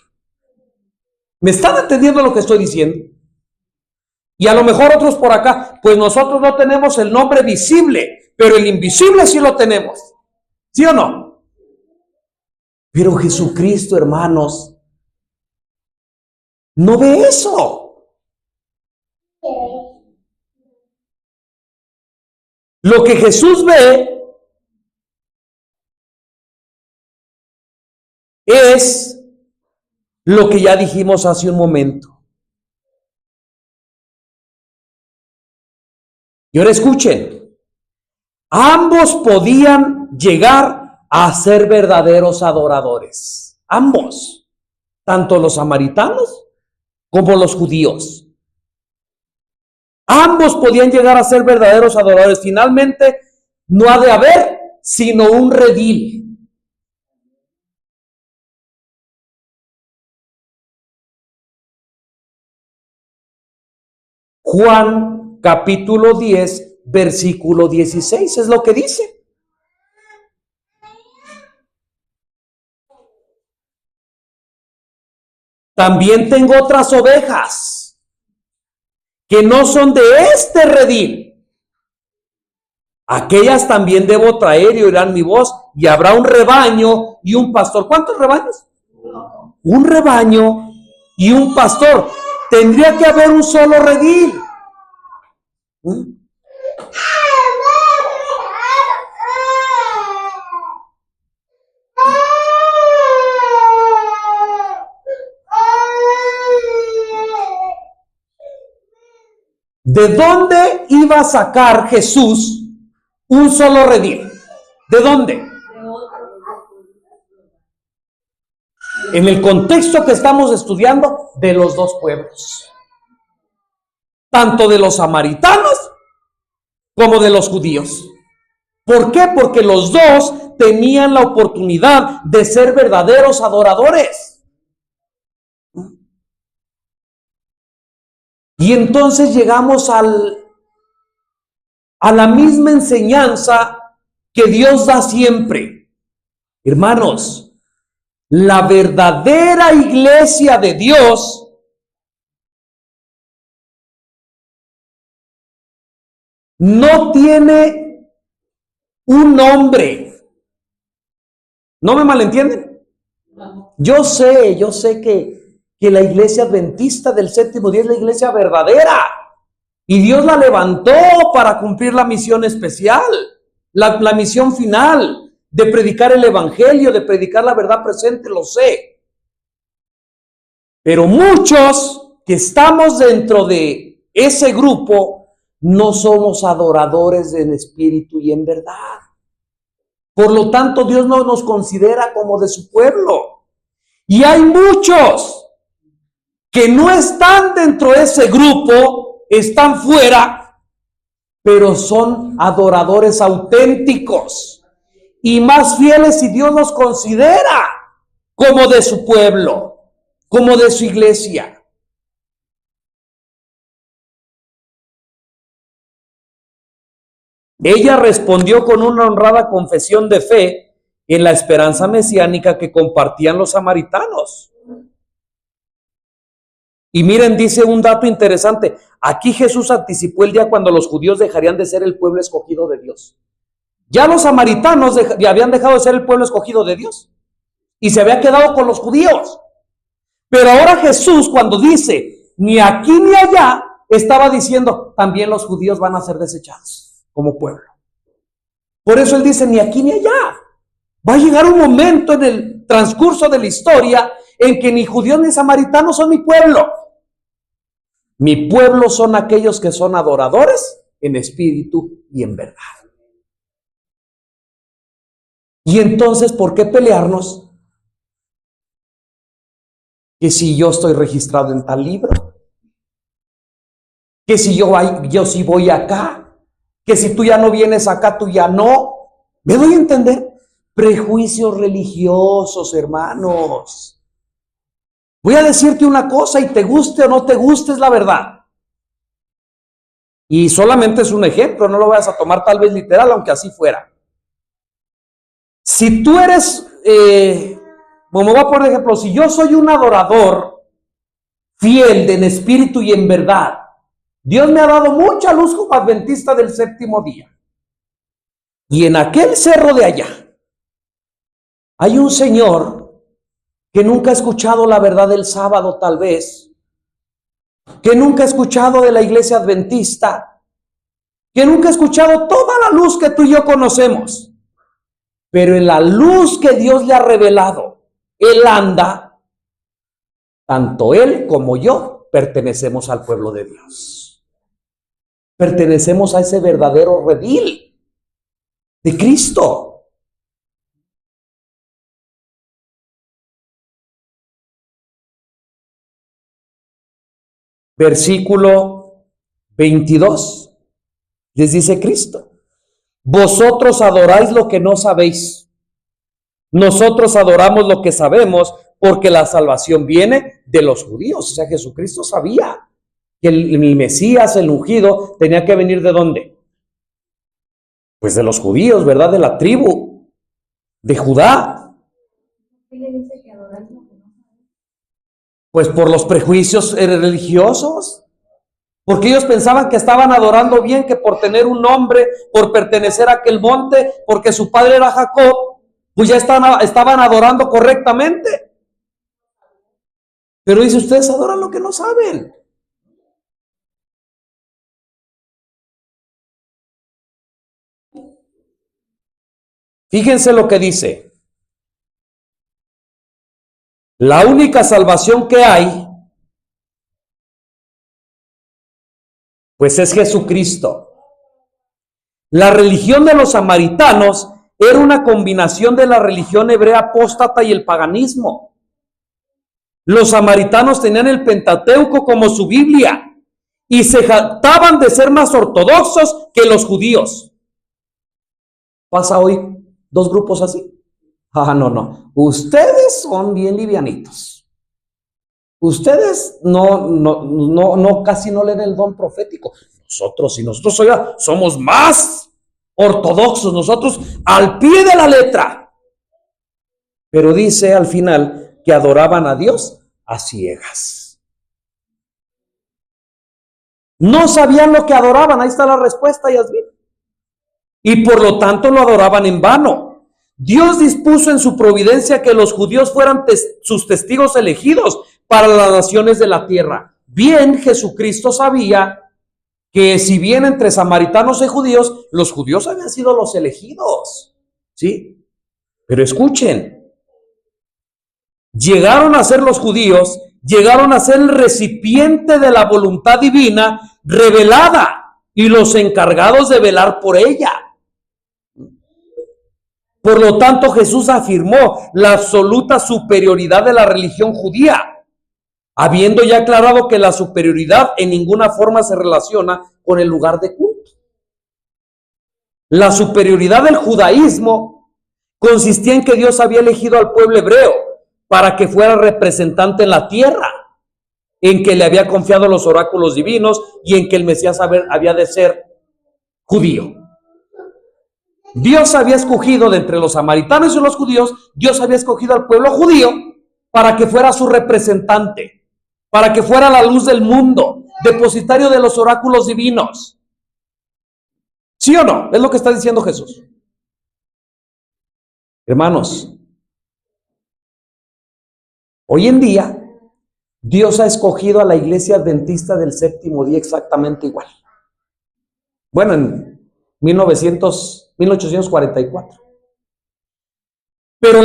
¿Me están entendiendo lo que estoy diciendo? Y a lo mejor otros por acá, pues nosotros no tenemos el nombre visible, pero el invisible sí lo tenemos. ¿Sí o no? Pero Jesucristo, hermanos, no ve eso. Lo que Jesús ve es lo que ya dijimos hace un momento. Y ahora escuchen, ambos podían llegar a ser verdaderos adoradores. Ambos, tanto los samaritanos como los judíos. Ambos podían llegar a ser verdaderos adoradores. Finalmente, no ha de haber sino un redil. Juan capítulo 10, versículo 16, es lo que dice. También tengo otras ovejas que no son de este redil. Aquellas también debo traer y oirán mi voz, y habrá un rebaño y un pastor. ¿Cuántos rebaños? Un rebaño y un pastor. Tendría que haber un solo redil. ¿De dónde iba a sacar Jesús un solo redil? ¿De dónde? En el contexto que estamos estudiando, de los dos pueblos. Tanto de los samaritanos como de los judíos. ¿Por qué? Porque los dos tenían la oportunidad de ser verdaderos adoradores. Y entonces llegamos a la misma enseñanza que Dios da siempre. Hermanos, la verdadera iglesia de Dios no tiene un nombre. ¿No me malentienden? Yo sé que la iglesia adventista del séptimo día es la iglesia verdadera. Y Dios la levantó para cumplir la misión especial, la misión final de predicar el evangelio, de predicar la verdad presente, lo sé. Pero muchos que estamos dentro de ese grupo no somos adoradores en espíritu y en verdad. Por lo tanto, Dios no nos considera como de su pueblo. Y hay muchos que no están dentro de ese grupo, están fuera, pero son adoradores auténticos y más fieles, y Dios los considera como de su pueblo, como de su iglesia. Ella respondió con una honrada confesión de fe en la esperanza mesiánica que compartían los samaritanos. Y miren, dice un dato interesante. Aquí Jesús anticipó el día cuando los judíos dejarían de ser el pueblo escogido de Dios. Ya los samaritanos habían dejado de ser el pueblo escogido de Dios y se había quedado con los judíos. Pero ahora Jesús, cuando dice ni aquí ni allá, estaba diciendo también los judíos van a ser desechados como pueblo. Por eso él dice ni aquí ni allá. Va a llegar un momento en el transcurso de la historia en que ni judíos ni samaritanos son mi pueblo. Mi pueblo son aquellos que son adoradores en espíritu y en verdad. Y entonces, ¿por qué pelearnos? Que si yo estoy registrado en tal libro, que si yo sí voy acá, que si tú ya no vienes acá, tú ya no. ¿Me doy a entender? Prejuicios religiosos, hermanos. Voy a decirte una cosa, y te guste o no te guste, es la verdad. Y solamente es un ejemplo, no lo vayas a tomar tal vez literal, aunque así fuera. Si tú eres, como va por ejemplo, si yo soy un adorador fiel en espíritu y en verdad, Dios me ha dado mucha luz como adventista del séptimo día. Y en aquel cerro de allá, hay un señor que nunca ha escuchado la verdad del sábado, tal vez, que nunca ha escuchado de la iglesia adventista, que nunca ha escuchado toda la luz que tú y yo conocemos. Pero en la luz que Dios le ha revelado, él anda, tanto él como yo pertenecemos al pueblo de Dios. Pertenecemos a ese verdadero redil de Cristo. Versículo 22, les dice Cristo: vosotros adoráis lo que no sabéis. Nosotros adoramos lo que sabemos, porque la salvación viene de los judíos. O sea, Jesucristo sabía que el Mesías, el ungido, tenía que venir ¿de dónde? Pues de los judíos, ¿verdad? De la tribu de Judá. ¿Qué le dice que adoráis lo que no sabéis? Pues por los prejuicios religiosos. Porque ellos pensaban que estaban adorando bien, que por tener un nombre, por pertenecer a aquel monte, porque su padre era Jacob, pues ya estaban adorando correctamente. Pero dice, ustedes adoran lo que no saben. Fíjense lo que dice. La única salvación que hay, pues es Jesucristo. La religión de los samaritanos era una combinación de la religión hebrea apóstata y el paganismo. Los samaritanos tenían el Pentateuco como su Biblia y se jactaban de ser más ortodoxos que los judíos. ¿Pasa hoy dos grupos así? No. Ustedes son bien livianitos. Ustedes no casi no leen el don profético. Nosotros somos más ortodoxos, nosotros al pie de la letra. Pero dice al final que adoraban a Dios a ciegas. No sabían lo que adoraban, ahí está la respuesta, Yasmin. Y por lo tanto lo adoraban en vano. Dios dispuso en su providencia que los judíos fueran sus testigos elegidos para las naciones de la tierra. Bien, Jesucristo sabía que si bien entre samaritanos y judíos, los judíos habían sido los elegidos, ¿sí? Pero escuchen, llegaron a ser los judíos, llegaron a ser el recipiente de la voluntad divina revelada y los encargados de velar por ella. Por lo tanto, Jesús afirmó la absoluta superioridad de la religión judía, habiendo ya aclarado que la superioridad en ninguna forma se relaciona con el lugar de culto. La superioridad del judaísmo consistía en que Dios había elegido al pueblo hebreo para que fuera representante en la tierra, en que le había confiado los oráculos divinos y en que el Mesías había de ser judío. Dios había escogido de entre los samaritanos y los judíos, Dios había escogido al pueblo judío para que fuera su representante, para que fuera la luz del mundo, depositario de los oráculos divinos. ¿Sí o no? Es lo que está diciendo Jesús. Hermanos, hoy en día Dios ha escogido a la iglesia adventista del séptimo día exactamente igual. Bueno, en 1844. Pero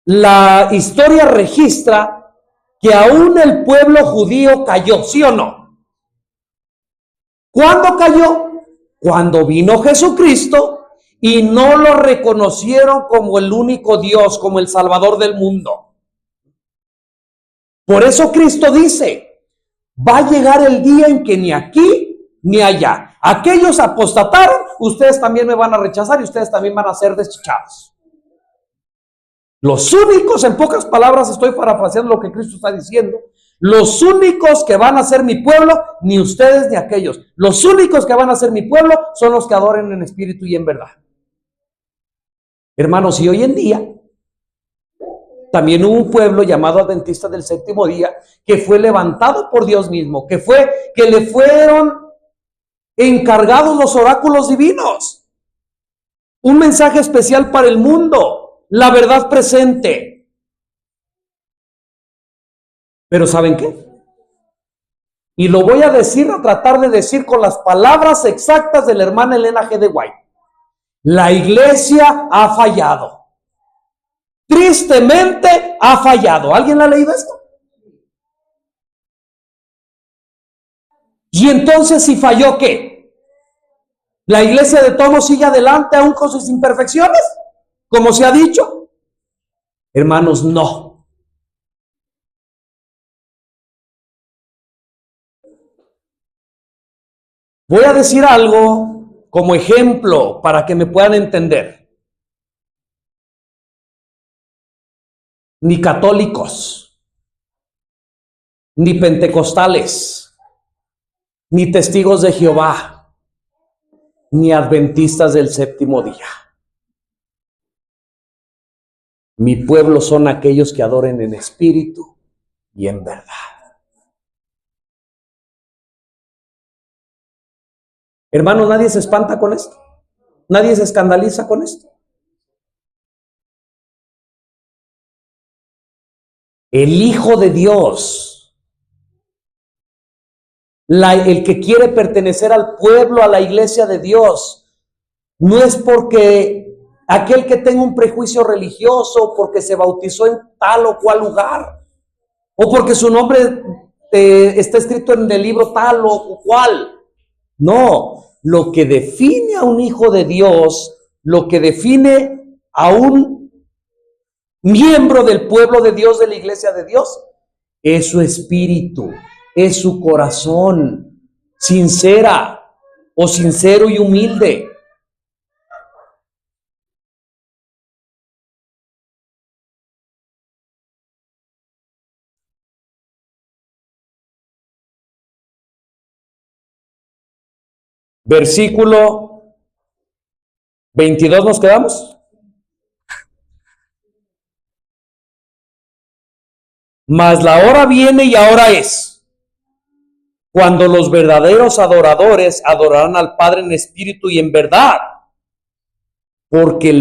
la historia registra que aún el pueblo judío cayó, ¿sí o no? ¿Cuándo cayó? Cuando vino Jesucristo y no lo reconocieron como el único Dios, como el Salvador del mundo. Por eso Cristo dice, va a llegar el día en que ni aquí ni allá. Aquellos apostataron, ustedes también me van a rechazar y ustedes también van a ser desechados. Los únicos, en pocas palabras, estoy parafraseando lo que Cristo está diciendo, los únicos que van a ser mi pueblo, ni ustedes ni aquellos. Los únicos que van a ser mi pueblo son los que adoren en espíritu y en verdad. Hermanos, y hoy en día también hubo un pueblo llamado Adventista del séptimo día que fue levantado por Dios mismo, que le fueron encargados los oráculos divinos. Un mensaje especial para el mundo, la verdad presente. Pero ¿saben qué? Y lo voy a decir, a tratar de decir con las palabras exactas de la hermana Elena G. de White. La iglesia ha fallado. Tristemente ha fallado. ¿Alguien ha leído esto? Y entonces, si falló, ¿qué? ¿La iglesia de todos sigue adelante aún con sus imperfecciones? Como se ha dicho. Hermanos, no. Voy a decir algo como ejemplo para que me puedan entender. Ni católicos, ni pentecostales, ni testigos de Jehová, ni adventistas del séptimo día. Mi pueblo son aquellos que adoren en espíritu y en verdad. Hermanos, nadie se espanta con esto. Nadie se escandaliza con esto. El Hijo de Dios, el que quiere pertenecer al pueblo, a la iglesia de Dios, no es porque aquel que tenga un prejuicio religioso, porque se bautizó en tal o cual lugar, o porque su nombre está escrito en el libro tal o cual. No, lo que define a un hijo de Dios, lo que define a un miembro del pueblo de Dios, de la iglesia de Dios, es su espíritu, es su corazón, sincera o sincero y humilde. Versículo 22, ¿nos quedamos? Mas la hora viene y ahora es, cuando los verdaderos adoradores adorarán al Padre en espíritu y en verdad, porque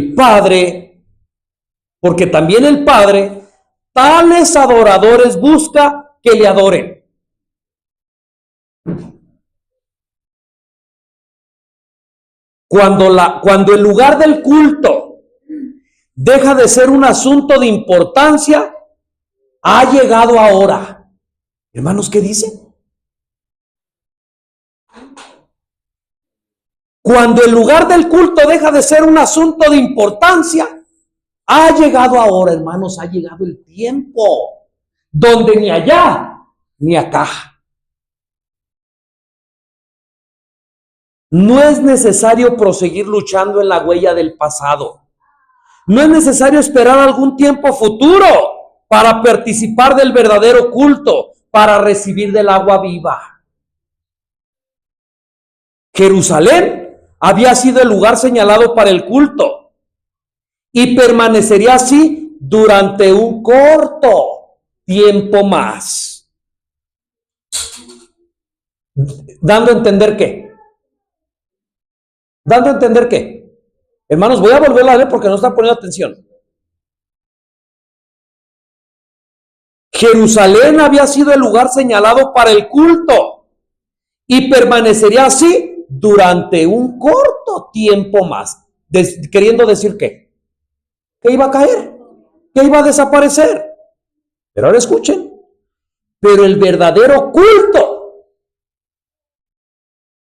también el Padre, tales adoradores busca que le adoren. Cuando el lugar del culto deja de ser un asunto de importancia, ha llegado ahora. Hermanos, ¿qué dicen? Cuando el lugar del culto deja de ser un asunto de importancia, ha llegado ahora, hermanos, ha llegado el tiempo donde ni allá ni acá. No es necesario proseguir luchando en la huella del pasado. No es necesario esperar algún tiempo futuro para participar del verdadero culto, para recibir del agua viva. Jerusalén había sido el lugar señalado para el culto y permanecería así durante un corto tiempo más. ¿Dando a entender qué? ¿Dando a entender qué? Hermanos, voy a volver a leer porque no están poniendo atención. Jerusalén había sido el lugar señalado para el culto y permanecería así durante un corto tiempo más. Queriendo decir ¿qué? Que iba a caer, que iba a desaparecer. Pero ahora escuchen, pero el verdadero culto,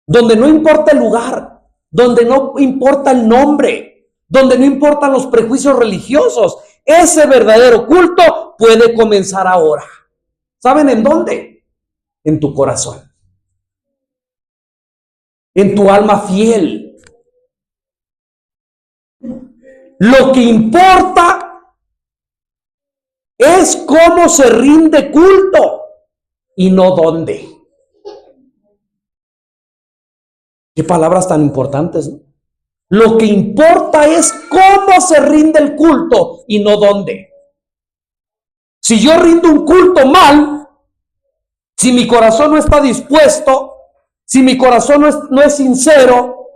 donde no importa el lugar, donde no importa el nombre, donde no importan los prejuicios religiosos, ese verdadero culto puede comenzar ahora. ¿Saben en dónde? En tu corazón, en tu alma fiel. Lo que importa es cómo se rinde culto y no dónde. Qué palabras tan importantes, ¿no? Lo que importa es cómo se rinde el culto y no dónde. Si yo rindo un culto mal, si mi corazón no está dispuesto, si mi corazón no es sincero,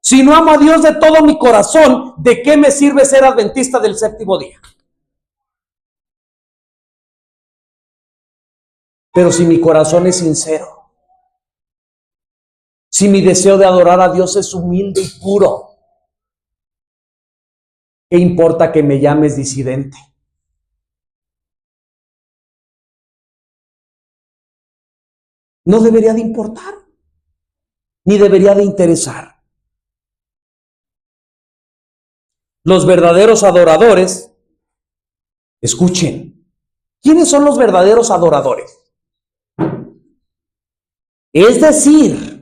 si no amo a Dios de todo mi corazón, ¿de qué me sirve ser adventista del séptimo día? Pero si mi corazón es sincero, si mi deseo de adorar a Dios es humilde y puro, ¿qué importa que me llames disidente? No debería de importar, ni debería de interesar. Los verdaderos adoradores, escuchen, ¿quiénes son los verdaderos adoradores? Es decir,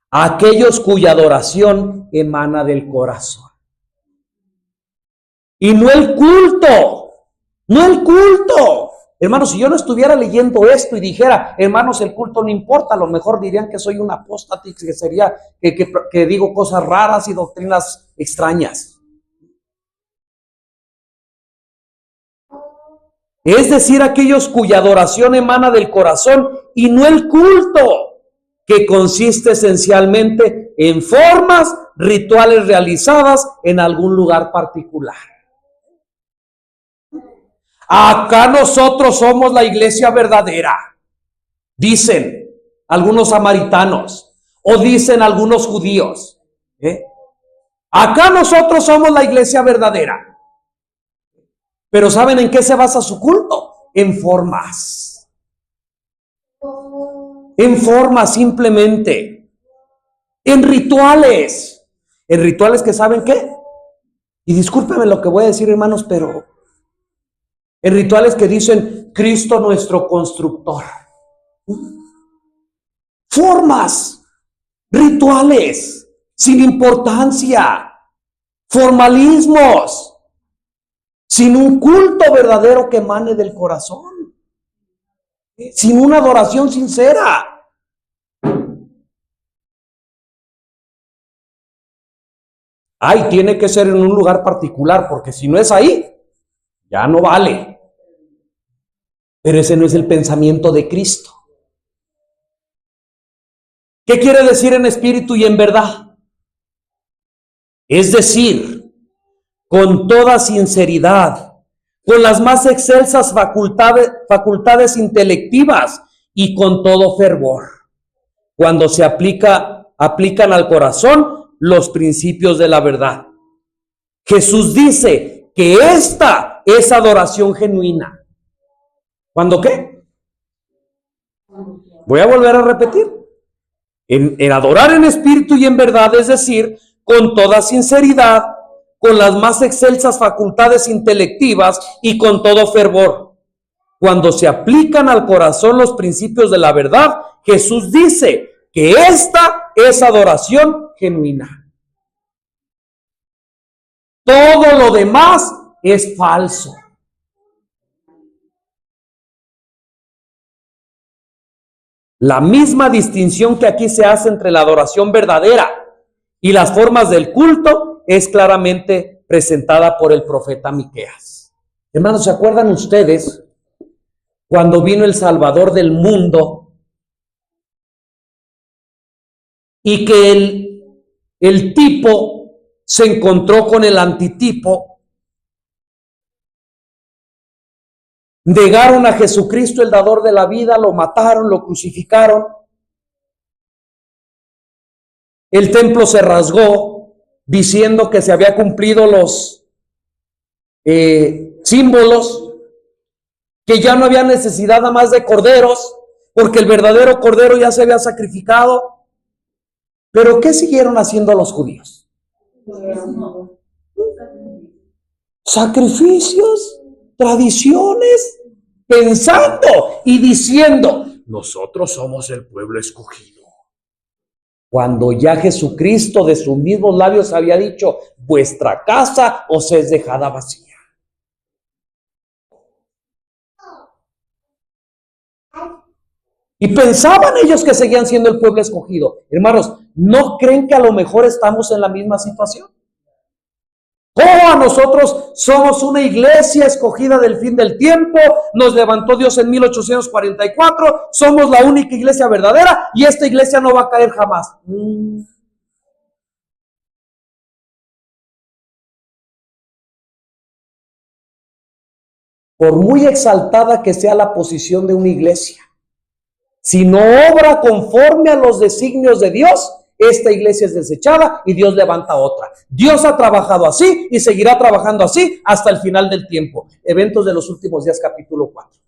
aquellos cuya adoración emana del corazón. Y no el culto, no el culto. Hermanos, si yo no estuviera leyendo esto y dijera, hermanos, el culto no importa, a lo mejor dirían que soy un apóstata, que sería que digo cosas raras y doctrinas extrañas. Es decir, aquellos cuya adoración emana del corazón y no el culto, que consiste esencialmente en formas rituales realizadas en algún lugar particular. Acá nosotros somos la iglesia verdadera, dicen algunos samaritanos o dicen algunos judíos. Acá nosotros somos la iglesia verdadera. Pero ¿saben en qué se basa su culto? En formas. En formas simplemente. En rituales. En rituales que ¿saben qué? Y discúlpenme lo que voy a decir, hermanos, pero en rituales que dicen Cristo nuestro constructor. Formas, rituales, sin importancia, formalismos, sin un culto verdadero que emane del corazón, sin una adoración sincera. Ay, tiene que ser en un lugar particular, porque si no es ahí, ya no vale. Pero ese no es el pensamiento de Cristo. ¿Qué quiere decir en espíritu y en verdad? Es decir, con toda sinceridad, con las más excelsas facultades intelectivas y con todo fervor, cuando se aplican al corazón los principios de la verdad. Jesús dice que esta es adoración genuina. ¿Cuándo qué? Voy a volver a repetir. En adorar en espíritu y en verdad, es decir, con toda sinceridad, con las más excelsas facultades intelectivas y con todo fervor. Cuando se aplican al corazón los principios de la verdad, Jesús dice que esta es adoración genuina. Todo lo demás es falso. La misma distinción que aquí se hace entre la adoración verdadera y las formas del culto es claramente presentada por el profeta Miqueas. Hermanos, ¿se acuerdan ustedes cuando vino el Salvador del mundo y que el tipo se encontró con el antitipo? Negaron a Jesucristo, el dador de la vida, lo mataron, lo crucificaron. El templo se rasgó diciendo que se había cumplido los símbolos, que ya no había necesidad nada más de corderos, porque el verdadero cordero ya se había sacrificado. ¿Pero qué siguieron haciendo los judíos? Sacrificios, tradiciones, pensando y diciendo, nosotros somos el pueblo escogido. Cuando ya Jesucristo de sus mismos labios había dicho, vuestra casa os es dejada vacía. Y pensaban ellos que seguían siendo el pueblo escogido. Hermanos, ¿no creen que a lo mejor estamos en la misma situación? ¿Cómo a nosotros somos una iglesia escogida del fin del tiempo? Nos levantó Dios en 1844, somos la única iglesia verdadera y esta iglesia no va a caer jamás. Por muy exaltada que sea la posición de una iglesia, si no obra conforme a los designios de Dios, esta iglesia es desechada y Dios levanta otra. Dios ha trabajado así y seguirá trabajando así hasta el final del tiempo. Eventos de los últimos días, capítulo 4.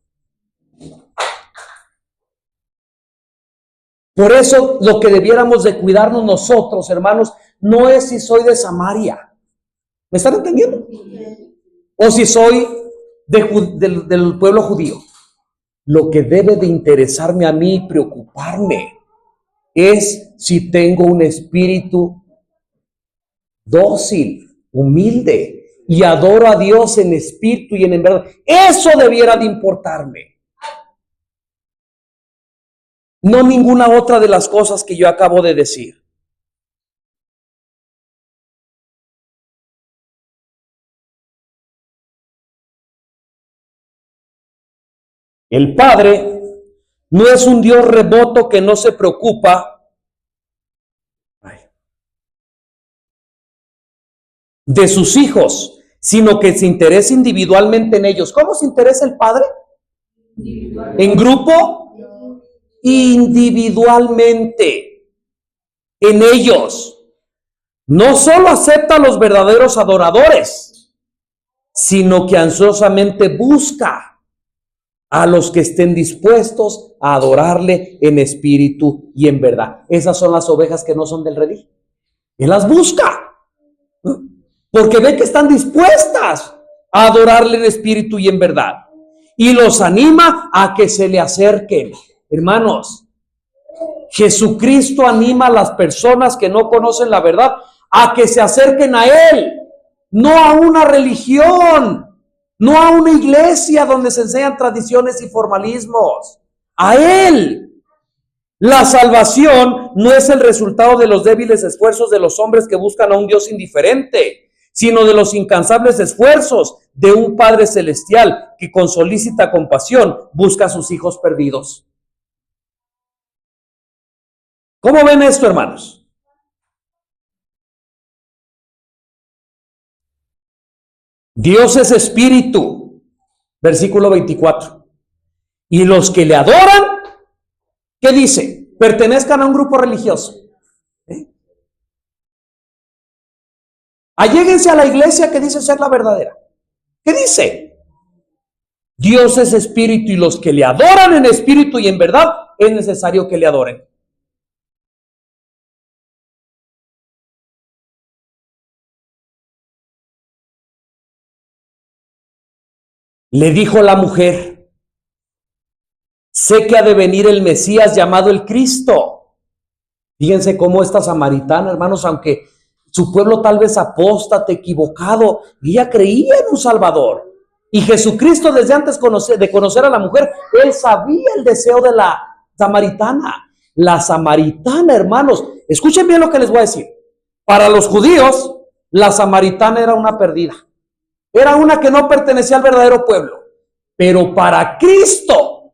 Por eso lo que debiéramos de cuidarnos nosotros, hermanos, no es si soy de Samaria. ¿Me están entendiendo? O si soy del pueblo judío. Lo que debe de interesarme a mí y preocuparme es si tengo un espíritu dócil, humilde y adoro a Dios en espíritu y en verdad. Eso debiera de importarme. No ninguna otra de las cosas que yo acabo de decir. El Padre no es un Dios remoto que no se preocupa de sus hijos, sino que se interesa individualmente en ellos. ¿Cómo se interesa el Padre? ¿En grupo? Individualmente en ellos. No solo acepta a los verdaderos adoradores, sino que ansiosamente busca a los que estén dispuestos a adorarle en espíritu y en verdad. Esas son las ovejas que no son del redil. Él las busca, porque ve que están dispuestas a adorarle en espíritu y en verdad. Y los anima a que se le acerquen. Hermanos, Jesucristo anima a las personas que no conocen la verdad a que se acerquen a Él, no a una religión, no a una iglesia donde se enseñan tradiciones y formalismos, a Él. La salvación no es el resultado de los débiles esfuerzos de los hombres que buscan a un Dios indiferente, sino de los incansables esfuerzos de un Padre celestial que con solícita compasión busca a sus hijos perdidos. ¿Cómo ven esto, hermanos? Dios es espíritu, versículo 24. Y los que le adoran, ¿qué dice? Pertenezcan a un grupo religioso. Alléguense a la iglesia que dice ser la verdadera. ¿Qué dice? Dios es espíritu y los que le adoran en espíritu y en verdad es necesario que le adoren. Le dijo la mujer: sé que ha de venir el Mesías llamado el Cristo. Fíjense cómo esta samaritana, hermanos, aunque su pueblo tal vez apóstate, equivocado, ella creía en un Salvador. Y Jesucristo, desde antes de conocer a la mujer, él sabía el deseo de la samaritana. La samaritana, hermanos, escuchen bien lo que les voy a decir. Para los judíos, la samaritana era una perdida. Era una que no pertenecía al verdadero pueblo. Pero para Cristo,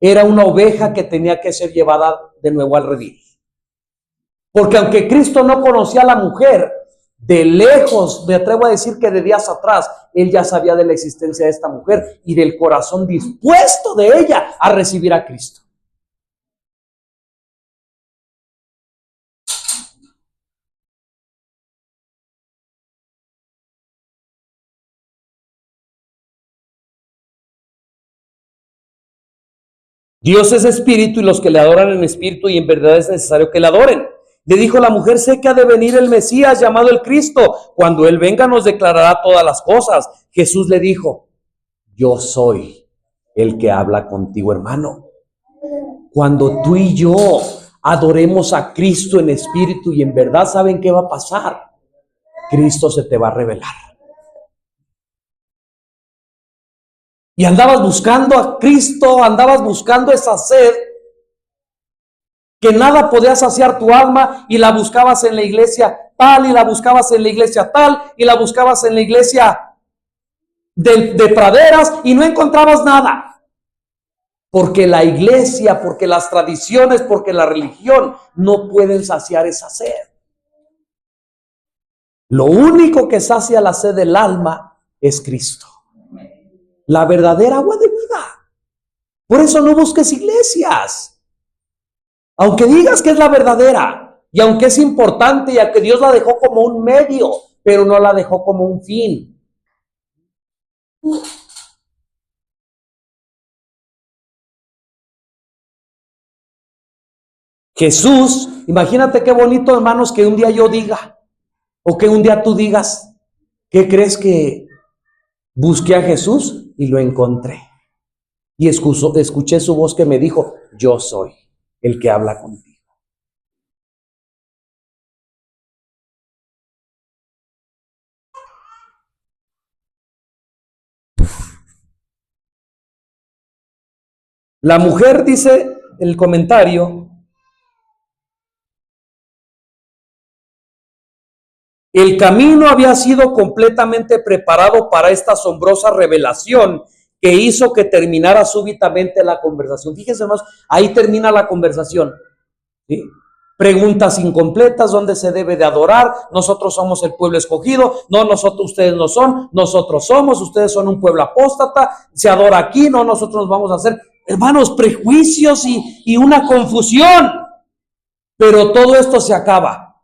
era una oveja que tenía que ser llevada de nuevo al redil. Porque aunque Cristo no conocía a la mujer, de lejos, me atrevo a decir que de días atrás, él ya sabía de la existencia de esta mujer y del corazón dispuesto de ella a recibir a Cristo. Dios es espíritu y los que le adoran en espíritu y en verdad es necesario que le adoren. Le dijo la mujer: sé que ha de venir el Mesías llamado el Cristo. Cuando él venga nos declarará todas las cosas. Jesús le dijo: yo soy el que habla contigo, hermano. Cuando tú y yo adoremos a Cristo en espíritu y en verdad, ¿saben qué va a pasar? Cristo se te va a revelar. Y andabas buscando a Cristo, andabas buscando esa sed que nada podía saciar tu alma, y la buscabas en la iglesia tal, y la buscabas en la iglesia tal, y la buscabas en la iglesia de praderas, y no encontrabas nada. Porque la iglesia, porque las tradiciones, porque la religión no pueden saciar esa sed. Lo único que sacia la sed del alma es Cristo, la verdadera agua de vida. Por eso no busques iglesias. Aunque digas que es la verdadera, y aunque es importante, y aunque Dios la dejó como un medio, pero no la dejó como un fin. Jesús, imagínate qué bonito, hermanos, que un día yo diga, o que un día tú digas: ¿qué crees? Que busqué a Jesús y lo encontré. Y escuché su voz que me dijo: yo soy el que habla contigo. La mujer, dice el comentario, el camino había sido completamente preparado para esta asombrosa revelación que hizo que terminara súbitamente la conversación. Fíjense, hermanos, ahí termina la conversación, ¿sí? Preguntas incompletas: ¿dónde se debe de adorar? Nosotros somos el pueblo escogido. No, nosotros, ustedes no son. Nosotros somos, ustedes son un pueblo apóstata. Se adora aquí, no, nosotros nos vamos a hacer. Hermanos, prejuicios y una confusión. Pero todo esto se acaba: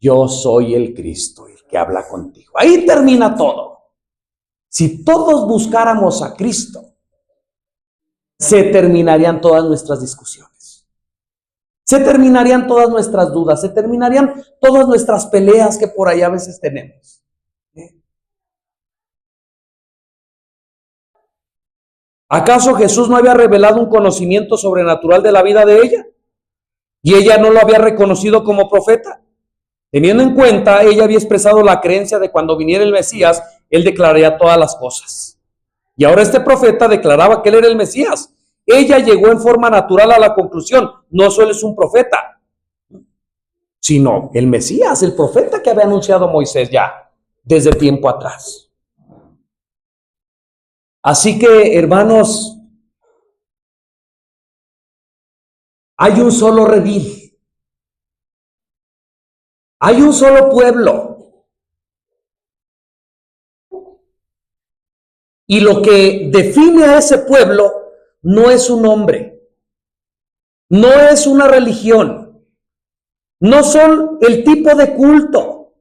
yo soy el Cristo, el que habla contigo. Ahí termina todo. Si todos buscáramos a Cristo, se terminarían todas nuestras discusiones. Se terminarían todas nuestras dudas, se terminarían todas nuestras peleas que por ahí a veces tenemos. ¿Acaso Jesús no había revelado un conocimiento sobrenatural de la vida de ella? ¿Y ella no lo había reconocido como profeta? Teniendo en cuenta, ella había expresado la creencia de cuando viniera el Mesías, él declararía todas las cosas. Y ahora este profeta declaraba que él era el Mesías. Ella llegó en forma natural a la conclusión: no solo es un profeta, sino el Mesías, el profeta que había anunciado Moisés ya desde tiempo atrás. Así que, hermanos, hay un solo redil, hay un solo pueblo, y lo que define a ese pueblo no es un nombre, no es una religión, no son el tipo de culto,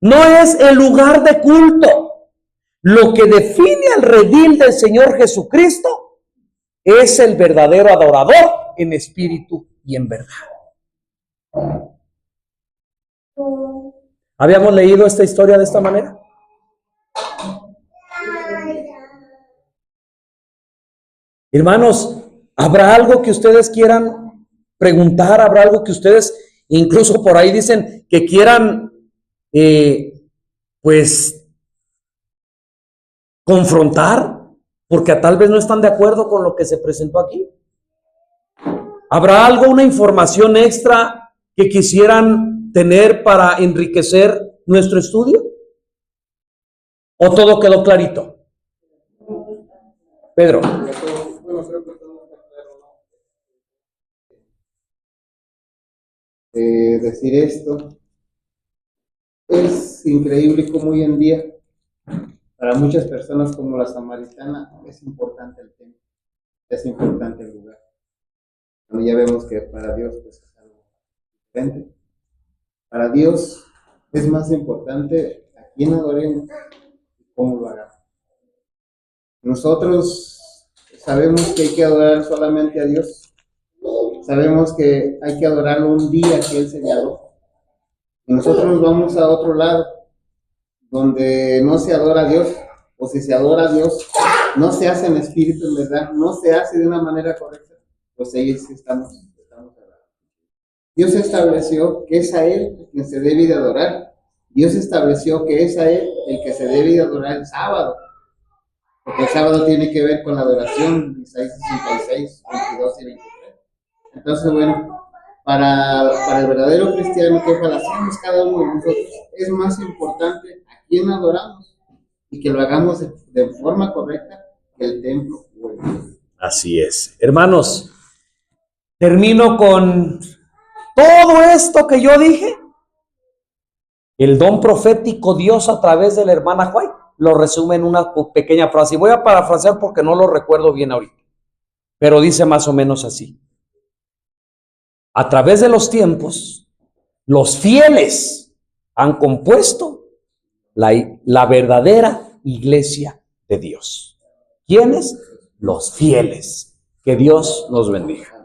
no es el lugar de culto. Lo que define al redil del Señor Jesucristo es el verdadero adorador en espíritu y en verdad. ¿Habíamos leído esta historia de esta manera? Hermanos, ¿habrá algo que ustedes quieran preguntar? ¿Habrá algo que ustedes, incluso por ahí dicen, que quieran, pues, confrontar? Porque tal vez no están de acuerdo con lo que se presentó aquí. ¿Habrá algo, una información extra que quisieran tener para enriquecer nuestro estudio? ¿O todo quedó clarito? Pedro. Bueno, creo que todo está claro, ¿no? Decir esto, es increíble cómo hoy en día, para muchas personas como la samaritana, es importante el templo, es importante el lugar. Bueno, ya vemos que para Dios pues, es algo diferente. Para Dios es más importante a quién adoremos y cómo lo hagamos. Nosotros sabemos que hay que adorar solamente a Dios. Sabemos que hay que adorarlo un día que Él señaló. Y nosotros nos vamos a otro lado, donde no se adora a Dios, o si se adora a Dios, no se hace en espíritu, en verdad, no se hace de una manera correcta, pues ahí sí estamos hablando. Dios estableció que es a Él el que se debe de adorar. Dios estableció que es a Él el que se debe de adorar el sábado. Porque el sábado tiene que ver con la adoración, Isaías 66, 22 y 23. Entonces, bueno, para el verdadero cristiano, que ojalá seamos cada uno de nosotros, es más importante a quién adoramos y que lo hagamos de forma correcta que el templo o el templo. Así es. Hermanos, termino con todo esto que yo dije. El don profético Dios a través de la hermana White lo resume en una pequeña frase. Y voy a parafrasear porque no lo recuerdo bien ahorita. Pero dice más o menos así. A través de los tiempos, los fieles han compuesto la verdadera iglesia de Dios. ¿Quiénes? Los fieles. Que Dios nos bendiga.